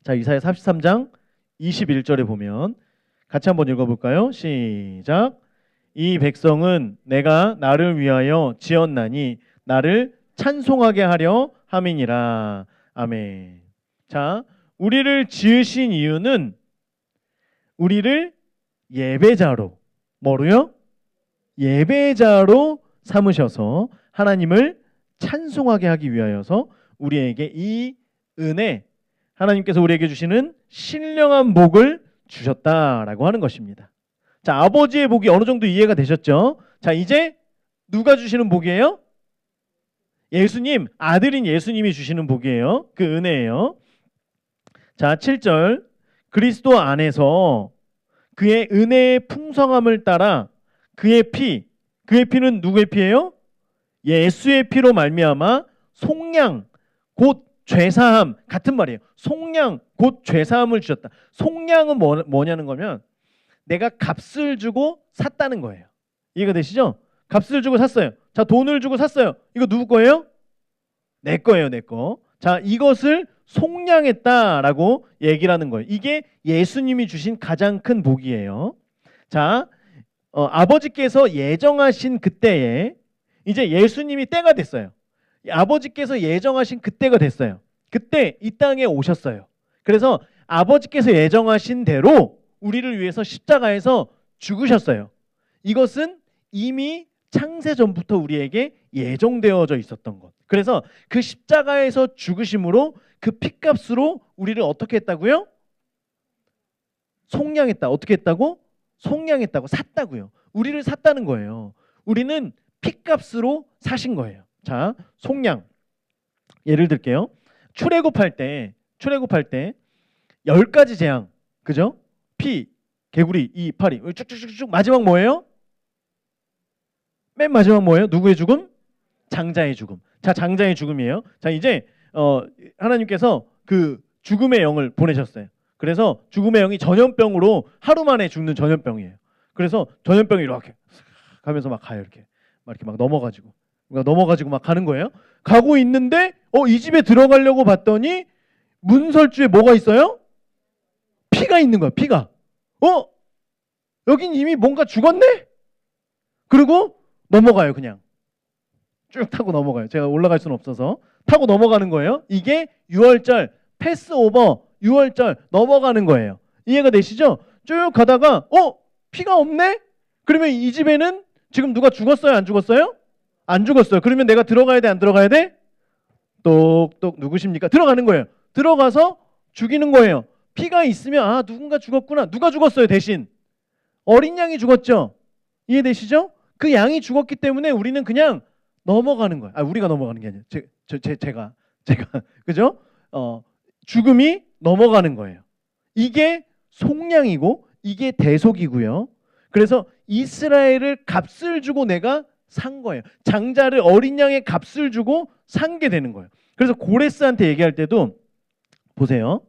자, 이사야 43장 21절에 보면 같이 한번 읽어볼까요? 시작. 이 백성은 내가 나를 위하여 지었나니 나를 찬송하게 하려 함이니라. 아멘. 자, 우리를 지으신 이유는 우리를 예배자로 뭐로요? 예배자로 삼으셔서 하나님을 찬송하게 하기 위하여서 우리에게 이 은혜 하나님께서 우리에게 주시는 신령한 복을 주셨다라고 하는 것입니다. 자, 아버지의 복이 어느 정도 이해가 되셨죠? 자, 이제 누가 주시는 복이에요? 예수님, 아들인 예수님이 주시는 복이에요. 그 은혜예요. 자, 7절. 그리스도 안에서 그의 은혜의 풍성함을 따라 그의 피는 누구의 피예요? 예수의 피로 말미암아 속량 곧 죄사함, 같은 말이에요. 속량 곧 죄사함을 주셨다. 속량은 뭐냐는 거면 내가 값을 주고 샀다는 거예요. 이해가 되시죠? 값을 주고 샀어요. 자, 돈을 주고 샀어요. 이거 누구 거예요? 내 거예요, 내 거. 자, 이것을 속량했다라고 얘기를 하는 거예요. 이게 예수님이 주신 가장 큰 복이에요. 자, 아버지께서 예정하신 그때에 이제 예수님이 때가 됐어요. 아버지께서 예정하신 그때가 됐어요. 그때 이 땅에 오셨어요. 그래서 아버지께서 예정하신 대로 우리를 위해서 십자가에서 죽으셨어요. 이것은 이미 창세 전부터 우리에게 예정되어져 있었던 것. 그래서 그 십자가에서 죽으심으로 그 핏값으로 우리를 어떻게 했다고요? 속량했다. 어떻게 했다고? 속량했다고. 샀다고요. 우리를 샀다는 거예요. 우리는 핏값으로 사신 거예요. 자, 속량. 예를 들게요. 출애굽할 때 10가지 재앙. 그죠? 피, 개구리, 이, 파리. 쭉쭉쭉쭉 마지막 뭐예요? 맨 마지막 뭐예요? 누구의 죽음? 장자의 죽음. 자, 장자의 죽음이에요. 자, 이제 하나님께서 그 죽음의 영을 보내셨어요. 그래서 죽음의 영이 전염병으로 하루 만에 죽는 전염병이에요. 그래서 전염병이 이렇게 가면서 막 가요. 이렇게 막 넘어가지고 막 가는 거예요. 가고 있는데 이 집에 들어가려고 봤더니 문설주에 뭐가 있어요? 피가 있는 거야. 피가. 여긴 이미 뭔가 죽었네? 그리고 넘어가요. 그냥 쭉 타고 넘어가요. 제가 올라갈 수는 없어서 타고 넘어가는 거예요. 이게 유월절 패스오버, 유월절 넘어가는 거예요. 이해가 되시죠? 쭉 가다가 피가 없네? 그러면 이 집에는 지금 누가 죽었어요? 안 죽었어요? 안 죽었어요. 그러면 내가 들어가야 돼? 안 들어가야 돼? 똑똑 누구십니까? 들어가는 거예요. 들어가서 죽이는 거예요. 피가 있으면 누군가 죽었구나. 누가 죽었어요? 대신 어린 양이 죽었죠. 이해되시죠? 그 양이 죽었기 때문에 우리는 그냥 넘어가는 거예요. 우리가 넘어가는 게 아니라 제가 그죠? 죽음이 넘어가는 거예요. 이게 속량이고 이게 대속이고요. 그래서 이스라엘을 값을 주고 내가 산 거예요. 장자를 어린 양의 값을 주고 산 게 되는 거예요. 그래서 고레스한테 얘기할 때도 보세요.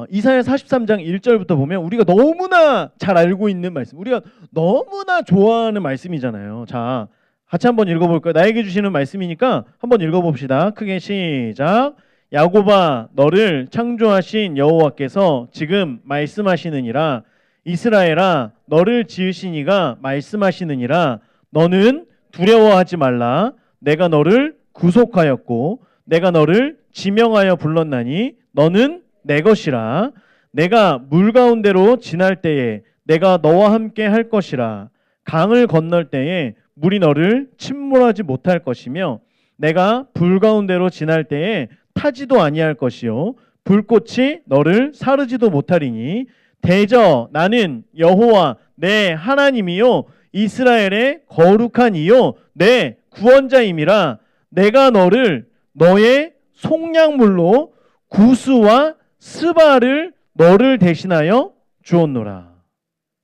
이사야 43장 1절부터 보면 우리가 너무나 잘 알고 있는 말씀, 우리가 너무나 좋아하는 말씀이잖아요. 자, 같이 한번 읽어볼까요? 나에게 주시는 말씀이니까 한번 읽어봅시다. 크게 시작. 야곱아 너를 창조하신 여호와께서 지금 말씀하시느니라. 이스라엘아 너를 지으신 이가 말씀하시느니라. 너는 두려워하지 말라. 내가 너를 구속하였고 내가 너를 지명하여 불렀나니 너는 내 것이라. 내가 물 가운데로 지날 때에 내가 너와 함께 할 것이라. 강을 건널 때에 물이 너를 침몰하지 못할 것이며 내가 불 가운데로 지날 때에 타지도 아니할 것이요 불꽃이 너를 사르지도 못하리니 대저 나는 여호와 내 하나님이요 이스라엘의 거룩한 이요 내 구원자임이라. 내가 너를 너의 속량물로 구스와 스바를 너를 대신하여 주었노라.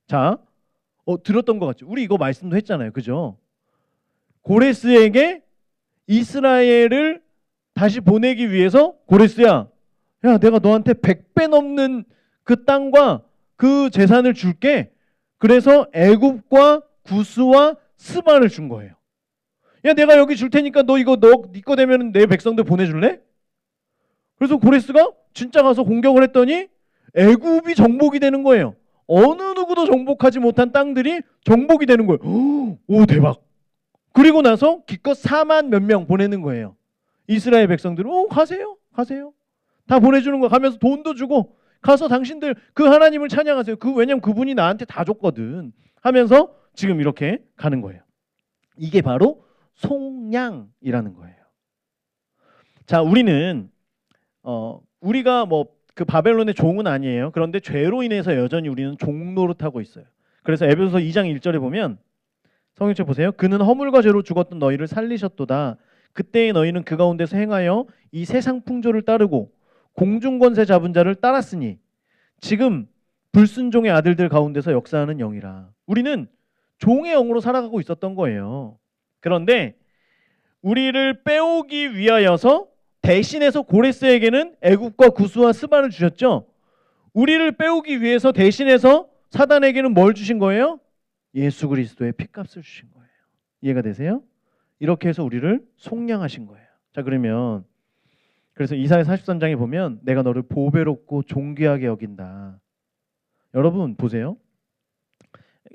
자, 들었던 것 같죠? 우리 이거 말씀도 했잖아요. 그죠? 고레스에게 이스라엘을 다시 보내기 위해서 고레스야, 야 내가 너한테 100배 넘는 그 땅과 그 재산을 줄게. 그래서 애굽과 구스와 스바를 준 거예요. 야 내가 여기 줄 테니까 너 이거 네 거 되면 내 백성들 보내줄래? 그래서 고레스가 진짜 가서 공격을 했더니 애굽이 정복이 되는 거예요. 어느 누구도 정복하지 못한 땅들이 정복이 되는 거예요. 오 대박. 그리고 나서 기껏 4만 몇 명 보내는 거예요. 이스라엘 백성들은 가세요. 다 보내주는 거. 가면서 돈도 주고 가서 당신들 그 하나님을 찬양하세요. 왜냐면 그분이 나한테 다 줬거든 하면서 지금 이렇게 가는 거예요. 이게 바로 속량이라는 거예요. 자, 우리는 우리가 그 바벨론의 종은 아니에요. 그런데 죄로 인해서 여전히 우리는 종 노릇하고 있어요. 그래서 에베소서 2장 1절에 보면 성경책 보세요. 그는 허물과 죄로 죽었던 너희를 살리셨도다. 그때의 너희는 그 가운데서 행하여 이 세상 풍조를 따르고 공중 권세 잡은 자를 따랐으니 지금 불순종의 아들들 가운데서 역사하는 영이라. 우리는 종의 영으로 살아가고 있었던 거예요. 그런데 우리를 빼오기 위하여서 대신해서 고레스에게는 애굽과 구스와 스바를 주셨죠. 우리를 빼오기 위해서 대신해서 사단에게는 뭘 주신 거예요? 예수 그리스도의 핏값을 주신 거예요. 이해가 되세요? 이렇게 해서 우리를 속량하신 거예요. 자, 그러면 그래서 이사야 43장에 보면 내가 너를 보배롭고 존귀하게 여긴다. 여러분 보세요.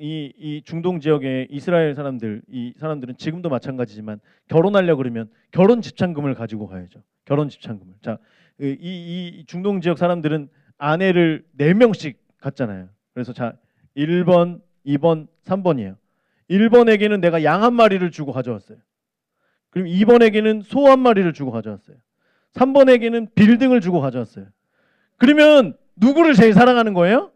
이 중동 지역의 이스라엘 사람들, 이 사람들은 지금도 마찬가지지만 결혼하려 그러면 결혼 집창금을 가지고 가야죠. 결혼 집창금을. 자, 이 중동 지역 사람들은 아내를 4명씩 갖잖아요. 그래서 자, 1번, 2번, 3번이에요. 1번에게는 내가 양 한 마리를 주고 가져왔어요. 그럼 2번에게는 소 한 마리를 주고 가져왔어요. 3번에게는 빌딩을 주고 가져왔어요. 그러면 누구를 제일 사랑하는 거예요?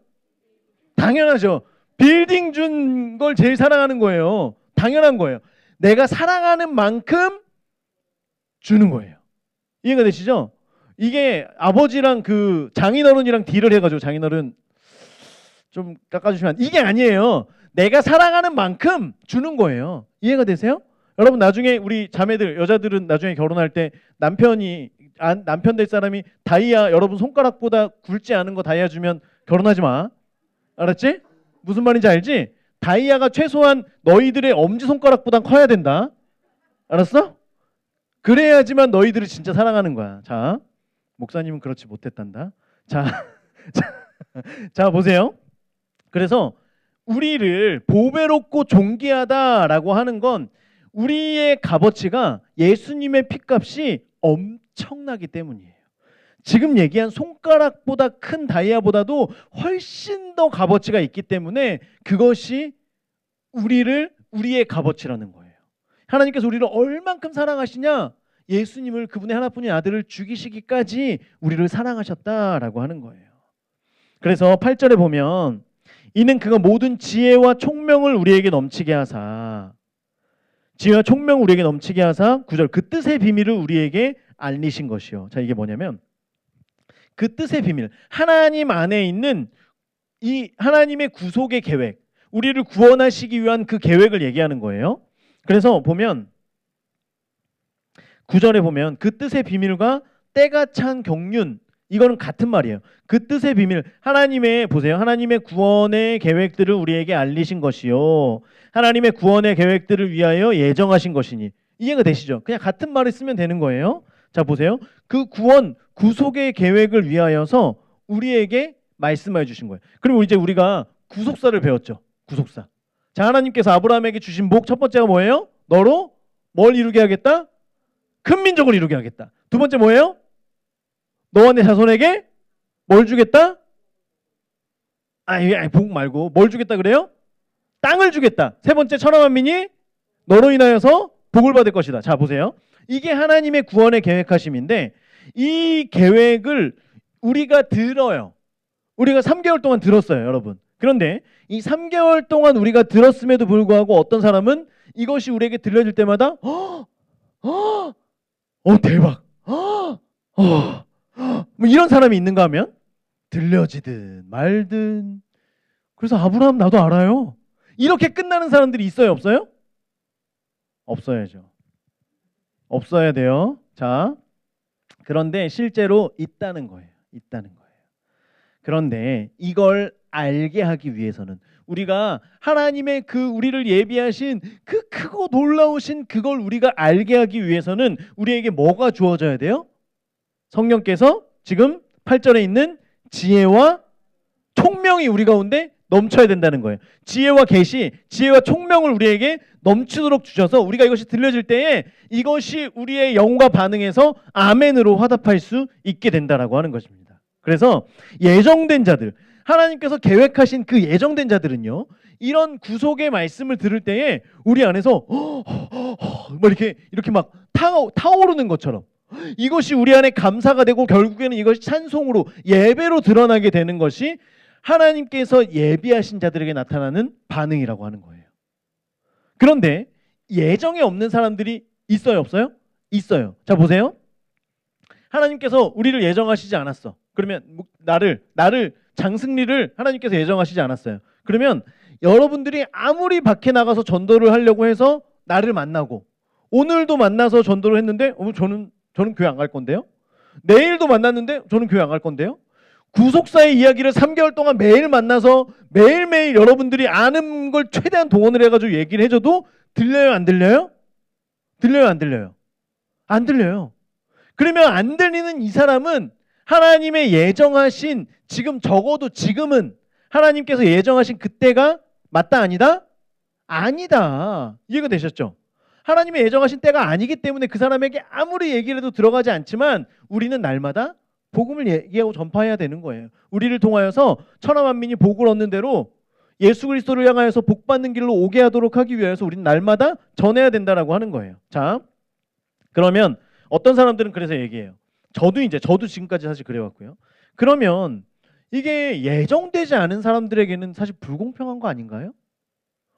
당연하죠. 빌딩 준 걸 제일 사랑하는 거예요. 당연한 거예요. 내가 사랑하는 만큼 주는 거예요. 이해가 되시죠? 이게 아버지랑 그 장인어른이랑 딜을 해가지고 장인어른 좀 깎아주시면 이게 아니에요. 내가 사랑하는 만큼 주는 거예요. 이해가 되세요? 여러분 나중에 우리 자매들 여자들은 나중에 결혼할 때 남편 될 사람이 다이아 여러분 손가락보다 굵지 않은 거 다이아 주면 결혼하지 마. 알았지? 무슨 말인지 알지? 다이아가 최소한 너희들의 엄지손가락보단 커야 된다. 알았어? 그래야지만 너희들을 진짜 사랑하는 거야. 자, 목사님은 그렇지 못했단다. 자 보세요. 그래서 우리를 보배롭고 존귀하다라고 하는 건 우리의 값어치가 예수님의 핏값이 엄청나기 때문이에요. 지금 얘기한 손가락보다 큰 다이아보다도 훨씬 더 값어치가 있기 때문에 그것이 우리의 값어치라는 거예요. 하나님께서 우리를 얼만큼 사랑하시냐? 예수님을 그분의 하나뿐인 아들을 죽이시기까지 우리를 사랑하셨다라고 하는 거예요. 그래서 8절에 보면 이는 그가 모든 지혜와 총명을 우리에게 넘치게 하사 지혜와 총명을 우리에게 넘치게 하사 9절 그 뜻의 비밀을 우리에게 알리신 것이요. 자, 이게 뭐냐면 그 뜻의 비밀, 하나님 안에 있는 이 하나님의 구속의 계획, 우리를 구원하시기 위한 그 계획을 얘기하는 거예요. 그래서 보면 9절에 보면 그 뜻의 비밀과 때가 찬 경륜, 이거는 같은 말이에요. 그 뜻의 비밀, 보세요. 하나님의 구원의 계획들을 우리에게 알리신 것이요. 하나님의 구원의 계획들을 위하여 예정하신 것이니. 이해가 되시죠? 그냥 같은 말을 쓰면 되는 거예요. 자, 보세요. 그 구원, 구속의 계획을 위하여서 우리에게 말씀해 주신 거예요. 그리고 이제 우리가 구속사를 배웠죠. 구속사. 자, 하나님께서 아브라함에게 주신 복 첫 번째가 뭐예요? 너로 뭘 이루게 하겠다? 큰 민족을 이루게 하겠다. 두 번째 뭐예요? 너와 내 자손에게 뭘 주겠다? 복 말고 뭘 주겠다 그래요? 땅을 주겠다. 세 번째, 천하 만민이 너로 인하여서 복을 받을 것이다. 자, 보세요. 이게 하나님의 구원의 계획하심인데 이 계획을 우리가 들어요. 우리가 3개월 동안 들었어요, 여러분. 그런데 이 3개월 동안 우리가 들었음에도 불구하고 어떤 사람은 이것이 우리에게 들려질 때마다 대박. 뭐 이런 사람이 있는가 하면 들려지든 말든. 그래서 아브라함 나도 알아요. 이렇게 끝나는 사람들이 있어요, 없어요? 없어야죠. 없어야 돼요. 자, 그런데 실제로 있다는 거예요. 있다는 거예요. 그런데 이걸 알게 하기 위해서는 우리가 하나님의 그 우리를 예비하신 그 크고 놀라우신 그걸 우리가 알게 하기 위해서는 우리에게 뭐가 주어져야 돼요? 성령께서 지금 8절에 있는 지혜와 총명이 우리 가운데 넘쳐야 된다는 거예요. 지혜와 계시, 지혜와 총명을 우리에게 넘치도록 주셔서 우리가 이것이 들려질 때에 이것이 우리의 영과 반응해서 아멘으로 화답할 수 있게 된다라고 하는 것입니다. 그래서 예정된 자들, 하나님께서 계획하신 그 예정된 자들은요, 이런 구속의 말씀을 들을 때에 우리 안에서 막 이렇게 막 타오르는 것처럼 이것이 우리 안에 감사가 되고 결국에는 이것이 찬송으로 예배로 드러나게 되는 것이 하나님께서 예비하신 자들에게 나타나는 반응이라고 하는 거예요. 그런데 예정에 없는 사람들이 있어요, 없어요? 있어요. 자, 보세요. 하나님께서 우리를 예정하시지 않았어. 그러면 나를 장승리를 하나님께서 예정하시지 않았어요. 그러면 여러분들이 아무리 밖에 나가서 전도를 하려고 해서 나를 만나고 오늘도 만나서 전도를 했는데 저는 교회 안 갈 건데요. 내일도 만났는데 저는 교회 안 갈 건데요. 구속사의 이야기를 3개월 동안 매일 만나서 매일매일 여러분들이 아는 걸 최대한 동원을 해가지고 얘기를 해줘도 들려요, 안 들려요? 들려요, 안 들려요? 안 들려요. 그러면 안 들리는 이 사람은 하나님의 예정하신 지금 적어도 지금은 하나님께서 예정하신 그때가 맞다 아니다? 아니다. 이해가 되셨죠? 하나님의 예정하신 때가 아니기 때문에 그 사람에게 아무리 얘기를 해도 들어가지 않지만 우리는 날마다 복음을 얘기하고 전파해야 되는 거예요. 우리를 통하여서 천하 만민이 복을 얻는 대로 예수 그리스도를 향하여서 복 받는 길로 오게 하도록 하기 위해서 우리는 날마다 전해야 된다라고 하는 거예요. 자, 그러면 어떤 사람들은 그래서 얘기해요. 저도 지금까지 사실 그래왔고요. 그러면 이게 예정되지 않은 사람들에게는 사실 불공평한 거 아닌가요?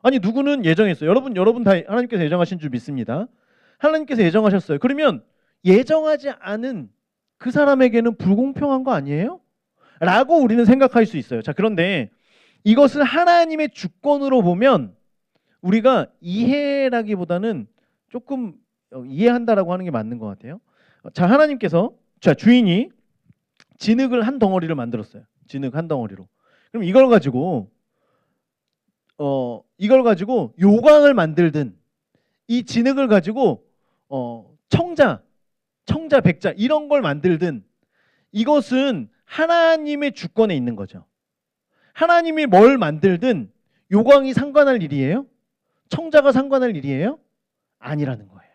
아니, 누구는 예정했어요. 여러분 다 하나님께서 예정하신 줄 믿습니다. 하나님께서 예정하셨어요. 그러면 예정하지 않은 그 사람에게는 불공평한 거 아니에요? 라고 우리는 생각할 수 있어요. 자, 그런데 이것을 하나님의 주권으로 보면 우리가 이해라기보다는 조금 이해한다라고 하는 게 맞는 것 같아요. 자, 하나님께서 주인이 진흙을 한 덩어리를 만들었어요. 진흙 한 덩어리로. 그럼 이걸 가지고 요광을 만들든 이 진흙을 가지고 청자, 백자 이런 걸 만들든 이것은 하나님의 주권에 있는 거죠. 하나님이 뭘 만들든 요광이 상관할 일이에요? 청자가 상관할 일이에요? 아니라는 거예요.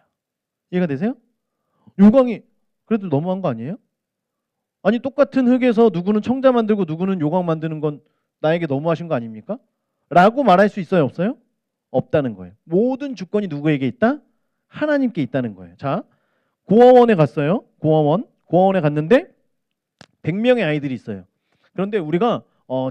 이해가 되세요? 요광이 그래도 너무한 거 아니에요? 아니, 똑같은 흙에서 누구는 청자 만들고 누구는 요광 만드는 건 나에게 너무하신 거 아닙니까? 라고 말할 수 있어요, 없어요? 없다는 거예요. 모든 주권이 누구에게 있다? 하나님께 있다는 거예요. 자, 고아원에 갔어요. 고아원에 갔는데 100명의 아이들이 있어요. 그런데 우리가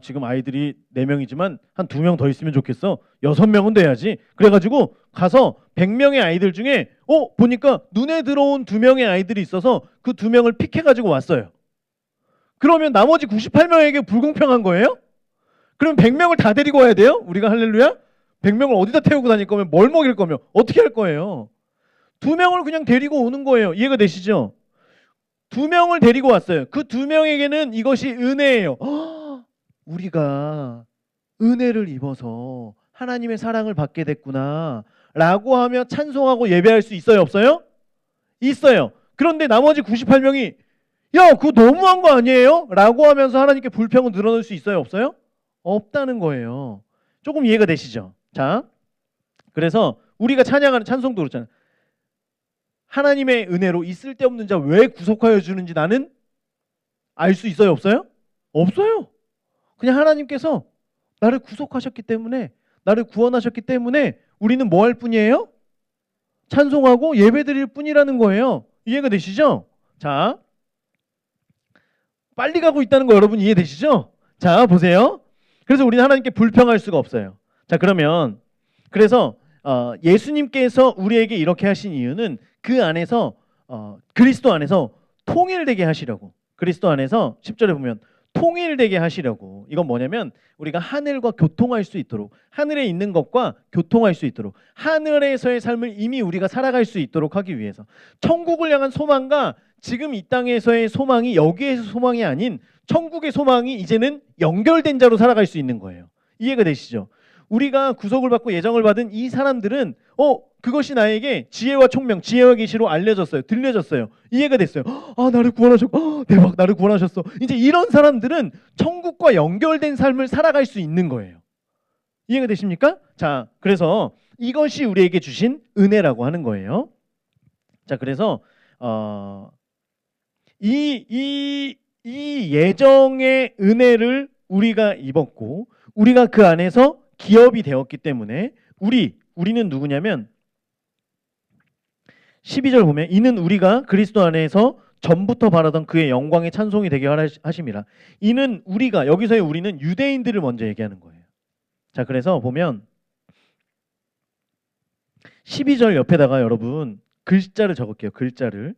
지금 아이들이 4명이지만 한 2명 더 있으면 좋겠어. 6명은 돼야지. 그래가지고 가서 100명의 아이들 중에 보니까 눈에 들어온 2명의 아이들이 있어서 그 2명을 픽해가지고 왔어요. 그러면 나머지 98명에게 불공평한 거예요? 그럼 100명을 다 데리고 와야 돼요? 우리가 할렐루야? 100명을 어디다 태우고 다닐 거면 뭘 먹일 거면 어떻게 할 거예요? 2명을 그냥 데리고 오는 거예요. 이해가 되시죠? 2명을 데리고 왔어요. 그 2명에게는 이것이 은혜예요. 우리가 은혜를 입어서 하나님의 사랑을 받게 됐구나 라고 하며 찬송하고 예배할 수 있어요, 없어요? 있어요. 그런데 나머지 98명이 야, 그거 너무한 거 아니에요? 라고 하면서 하나님께 불평을 늘어놓을 수 있어요? 없어요? 없다는 거예요. 조금 이해가 되시죠? 자, 그래서 우리가 찬양하는 찬송도 그렇잖아요. 하나님의 은혜로 이 쓸데없는 자 왜 구속하여 주는지 나는 알 수 있어요? 없어요? 없어요. 그냥 하나님께서 나를 구속하셨기 때문에, 나를 구원하셨기 때문에 우리는 뭐 할 뿐이에요? 찬송하고 예배드릴 뿐이라는 거예요. 이해가 되시죠? 자, 빨리 가고 있다는 거 여러분 이해되시죠? 자, 보세요. 그래서 우리는 하나님께 불평할 수가 없어요. 자, 그러면 그래서 예수님께서 우리에게 이렇게 하신 이유는 그 안에서 그리스도 안에서 통일되게 하시려고. 그리스도 안에서 10절에 보면 통일되게 하시려고. 이건 뭐냐면 우리가 하늘과 교통할 수 있도록, 하늘에 있는 것과 교통할 수 있도록, 하늘에서의 삶을 이미 우리가 살아갈 수 있도록 하기 위해서, 천국을 향한 소망과 지금 이 땅에서의 소망이 여기에서 소망이 아닌 천국의 소망이 이제는 연결된 자로 살아갈 수 있는 거예요. 이해가 되시죠? 우리가 구속을 받고 예정을 받은 이 사람들은 그것이 나에게 지혜와 총명, 지혜와 계시로 알려졌어요. 들려졌어요. 이해가 됐어요. 아, 나를 구원하셨고, 대박, 나를 구원하셨어. 이제 이런 사람들은 천국과 연결된 삶을 살아갈 수 있는 거예요. 이해가 되십니까? 자, 그래서 이것이 우리에게 주신 은혜라고 하는 거예요. 자, 그래서 이 예정의 은혜를 우리가 입었고 우리가 그 안에서 기업이 되었기 때문에 우리는 누구냐면 12절 보면 이는 우리가 그리스도 안에서 전부터 바라던 그의 영광의 찬송이 되게 하심이라. 이는 우리가, 여기서의 우리는 유대인들을 먼저 얘기하는 거예요. 자, 그래서 보면 12절 옆에다가 여러분 글자를 적을게요. 글자를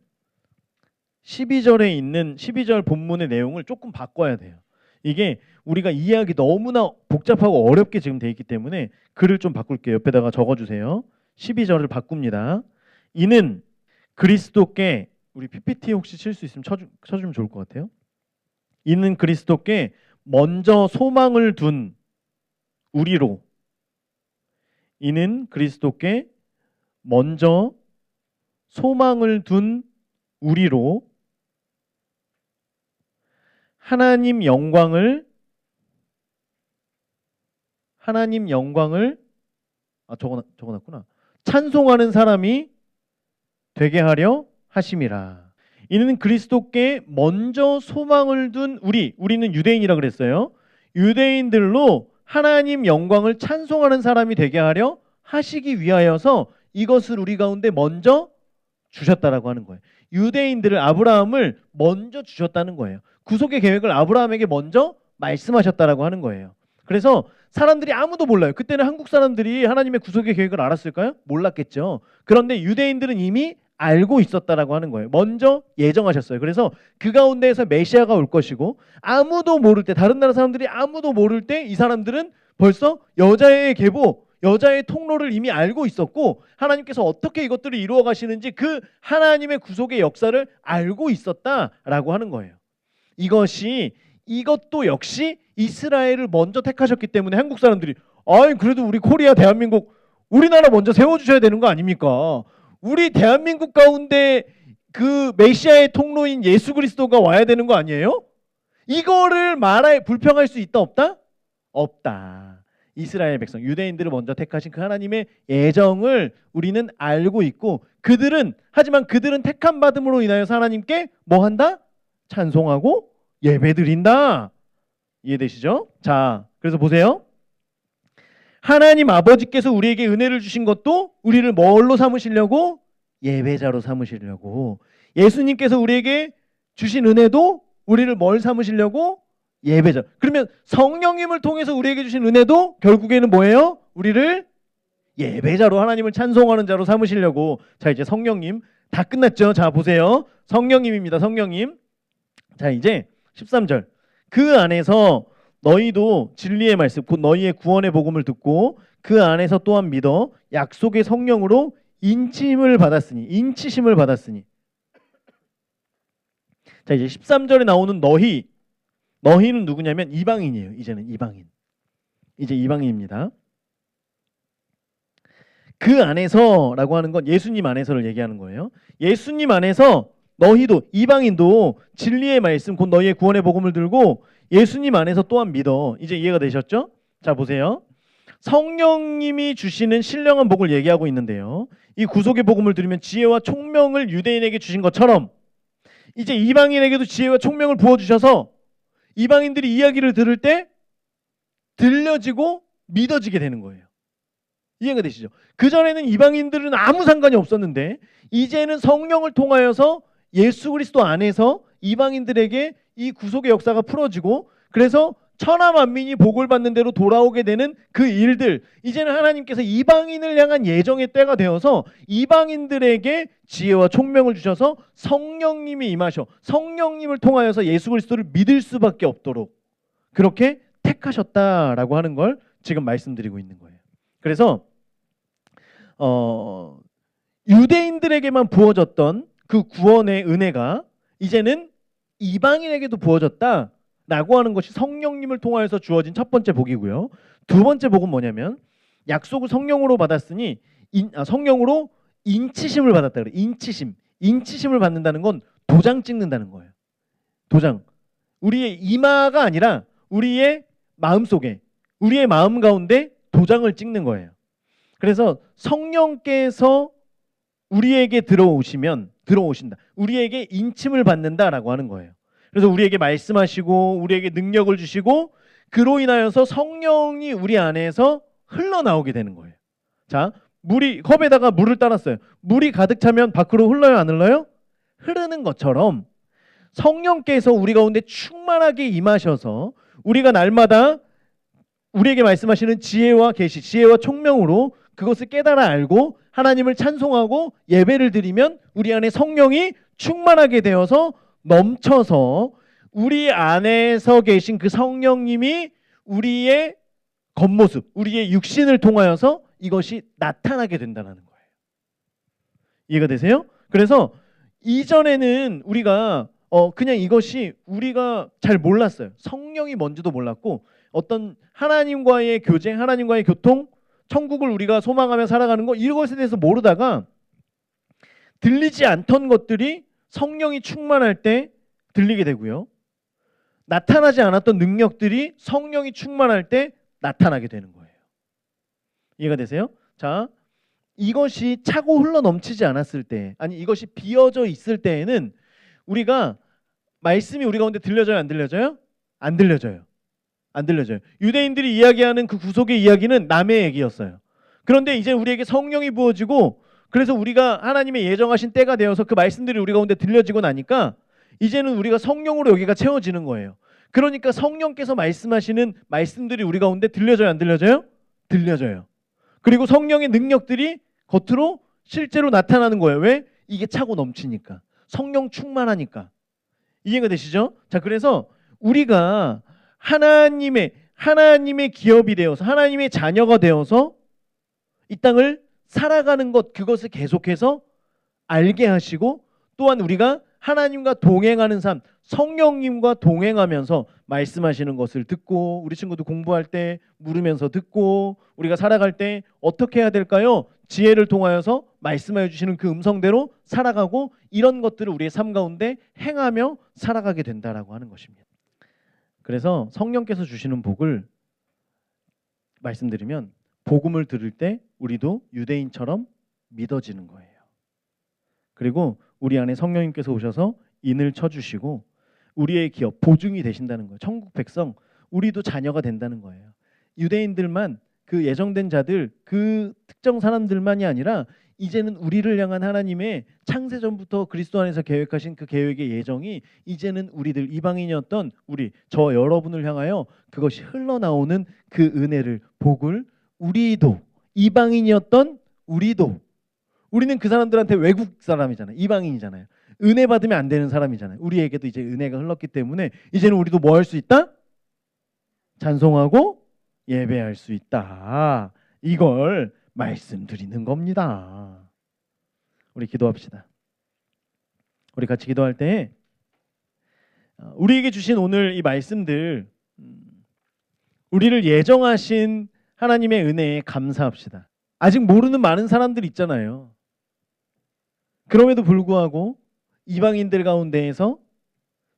12절에 있는 12절 본문의 내용을 조금 바꿔야 돼요. 이게 우리가 이해하기 너무나 복잡하고 어렵게 지금 돼 있기 때문에 글을 좀 바꿀게요. 옆에다가 적어주세요. 12절을 바꿉니다. 이는 그리스도께, 우리 PPT 혹시 칠 수 있으면 쳐주면 좋을 것 같아요. 이는 그리스도께 먼저 소망을 둔 우리로, 이는 그리스도께 먼저 소망을 둔 우리로 하나님 영광을 적어놨구나. 찬송하는 사람이 되게 하려 하심이라. 이는 그리스도께 먼저 소망을 둔 우리는 유대인이라 그랬어요. 유대인들로 하나님 영광을 찬송하는 사람이 되게 하려 하시기 위하여서 이것을 우리 가운데 먼저 주셨다라고 하는 거예요. 유대인들을, 아브라함을 먼저 주셨다는 거예요. 구속의 계획을 아브라함에게 먼저 말씀하셨다라고 하는 거예요. 그래서 사람들이 아무도 몰라요. 그때는 한국 사람들이 하나님의 구속의 계획을 알았을까요? 몰랐겠죠. 그런데 유대인들은 이미 알고 있었다라고 하는 거예요. 먼저 예정하셨어요. 그래서 그 가운데에서 메시아가 올 것이고 아무도 모를 때, 다른 나라 사람들이 아무도 모를 때 이 사람들은 벌써 여자의 계보, 여자의 통로를 이미 알고 있었고 하나님께서 어떻게 이것들을 이루어 가시는지 그 하나님의 구속의 역사를 알고 있었다라고 하는 거예요. 이것도 역시 이스라엘을 먼저 택하셨기 때문에 한국 사람들이 그래도 우리 코리아 대한민국 우리나라 먼저 세워주셔야 되는 거 아닙니까? 우리 대한민국 가운데 그 메시아의 통로인 예수 그리스도가 와야 되는 거 아니에요? 이거를 불평할 수 있다 없다? 없다. 이스라엘 백성, 유대인들을 먼저 택하신 그 하나님의 예정을 우리는 알고 있고 하지만 그들은 택함 받음으로 인하여서 하나님께 뭐 한다? 찬송하고 예배드린다. 이해되시죠? 자, 그래서 보세요. 하나님 아버지께서 우리에게 은혜를 주신 것도 우리를 뭘로 삼으시려고? 예배자로 삼으시려고. 예수님께서 우리에게 주신 은혜도 우리를 뭘 삼으시려고? 예배자. 그러면 성령님을 통해서 우리에게 주신 은혜도 결국에는 뭐예요? 우리를 예배자로, 하나님을 찬송하는 자로 삼으시려고. 자, 이제 성령님 다 끝났죠? 자, 보세요. 성령님입니다. 성령님. 자, 이제 13절. 그 안에서 너희도 진리의 말씀, 곧 너희의 구원의 복음을 듣고 그 안에서 또한 믿어 약속의 성령으로 인치심을 받았으니. 자, 이제 13절에 나오는 너희는 누구냐면 이방인이에요. 이제는 이방인. 이제 이방인입니다. 그 안에서라고 하는 건 예수님 안에서를 얘기하는 거예요. 예수님 안에서 너희도 이방인도 진리의 말씀 곧 너희의 구원의 복음을 들고 예수님 안에서 또한 믿어. 이제 이해가 되셨죠? 자, 보세요. 성령님이 주시는 신령한 복을 얘기하고 있는데요. 이 구속의 복음을 들으면 지혜와 총명을 유대인에게 주신 것처럼 이제 이방인에게도 지혜와 총명을 부어주셔서 이방인들이 이야기를 들을 때 들려지고 믿어지게 되는 거예요. 이해가 되시죠? 그전에는 이방인들은 아무 상관이 없었는데 이제는 성령을 통하여서 예수 그리스도 안에서 이방인들에게 이 구속의 역사가 풀어지고 그래서 천하 만민이 복을 받는 대로 돌아오게 되는 그 일들, 이제는 하나님께서 이방인을 향한 예정의 때가 되어서 이방인들에게 지혜와 총명을 주셔서 성령님이 임하셔 성령님을 통하여서 예수 그리스도를 믿을 수밖에 없도록 그렇게 택하셨다라고 하는 걸 지금 말씀드리고 있는 거예요. 그래서 유대인들에게만 부어졌던 그 구원의 은혜가 이제는 이방인에게도 부어졌다라고 하는 것이 성령님을 통하여서 주어진 첫 번째 복이고요. 두 번째 복은 뭐냐면 약속을 성령으로 받았으니 성령으로 인치심을 받았다 그래요. 인치심을 받는다는 건 도장 찍는다는 거예요. 도장. 우리의 이마가 아니라 우리의 마음속에 우리의 마음 가운데 도장을 찍는 거예요. 그래서 성령께서 우리에게 들어오신다. 우리에게 인침을 받는다라고 하는 거예요. 그래서 우리에게 말씀하시고 우리에게 능력을 주시고 그로 인하여서 성령이 우리 안에서 흘러나오게 되는 거예요. 자, 컵에다가 물을 따랐어요. 물이 가득 차면 밖으로 흘러요, 안 흘러요? 흐르는 것처럼 성령께서 우리 가운데 충만하게 임하셔서 우리가 날마다 우리에게 말씀하시는 지혜와 계시, 지혜와 총명으로 그것을 깨달아 알고 하나님을 찬송하고 예배를 드리면 우리 안에 성령이 충만하게 되어서 넘쳐서 우리 안에서 계신 그 성령님이 우리의 겉모습, 우리의 육신을 통하여서 이것이 나타나게 된다는 거예요. 이해가 되세요? 그래서 이전에는 우리가 그냥 이것이 우리가 잘 몰랐어요. 성령이 뭔지도 몰랐고 어떤 하나님과의 교제, 하나님과의 교통, 천국을 우리가 소망하며 살아가는 거 이것에 대해서 모르다가 들리지 않던 것들이 성령이 충만할 때 들리게 되고요. 나타나지 않았던 능력들이 성령이 충만할 때 나타나게 되는 거예요. 이해가 되세요? 자, 이것이 차고 흘러 넘치지 않았을 때, 아니 이것이 비어져 있을 때에는 우리가 말씀이 우리 가운데 들려져요, 안 들려져요? 안 들려져요. 안 들려져요. 유대인들이 이야기하는 그 구속의 이야기는 남의 얘기였어요. 그런데 이제 우리에게 성령이 부어지고 그래서 우리가 하나님의 예정하신 때가 되어서 그 말씀들이 우리 가운데 들려지고 나니까 이제는 우리가 성령으로 여기가 채워지는 거예요. 그러니까 성령께서 말씀하시는 말씀들이 우리 가운데 들려져요, 안 들려져요? 들려져요. 그리고 성령의 능력들이 겉으로 실제로 나타나는 거예요. 왜? 이게 차고 넘치니까. 성령 충만하니까. 이해가 되시죠? 자, 그래서 우리가 하나님의 기업이 되어서 하나님의 자녀가 되어서 이 땅을 살아가는 것, 그것을 계속해서 알게 하시고 또한 우리가 하나님과 동행하는 삶, 성령님과 동행하면서 말씀하시는 것을 듣고 우리 친구들 공부할 때 물으면서 듣고 우리가 살아갈 때 어떻게 해야 될까요? 지혜를 통하여서 말씀하여 주시는 그 음성대로 살아가고 이런 것들을 우리의 삶 가운데 행하며 살아가게 된다라고 하는 것입니다. 그래서 성령께서 주시는 복을 말씀드리면 복음을 들을 때 우리도 유대인처럼 믿어지는 거예요. 그리고 우리 안에 성령님께서 오셔서 인을 쳐주시고 우리의 기업, 보증이 되신다는 거예요. 천국 백성, 우리도 자녀가 된다는 거예요. 유대인들만, 그 예정된 자들, 그 특정 사람들만이 아니라 이제는 우리를 향한 하나님의 창세전부터 그리스도 안에서 계획하신 그 계획의 예정이 이제는 우리들 이방인이었던 저 여러분을 향하여 그것이 흘러나오는 그 은혜를, 복을 우리도, 이방인이었던 우리는 그 사람들한테 외국 사람이잖아요. 이방인이잖아요. 은혜 받으면 안 되는 사람이잖아요. 우리에게도 이제 은혜가 흘렀기 때문에 이제는 우리도 뭐 할 수 있다? 찬송하고 예배할 수 있다. 이걸 말씀드리는 겁니다. 우리 기도합시다. 우리 같이 기도할 때 우리에게 주신 오늘 이 말씀들, 우리를 예정하신 하나님의 은혜에 감사합시다. 아직 모르는 많은 사람들 있잖아요. 그럼에도 불구하고 이방인들 가운데에서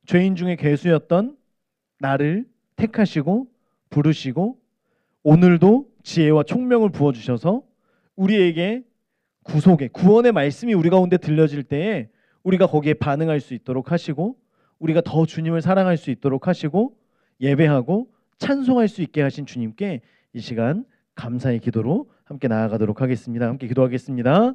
죄인 중에 괴수였던 나를 택하시고 부르시고 오늘도 지혜와 총명을 부어주셔서 우리에게 구속의 구원의 말씀이 우리 가운데 들려질 때에 우리가 거기에 반응할 수 있도록 하시고 우리가 더 주님을 사랑할 수 있도록 하시고 예배하고 찬송할 수 있게 하신 주님께 이 시간 감사의 기도로 함께 나아가도록 하겠습니다. 함께 기도하겠습니다.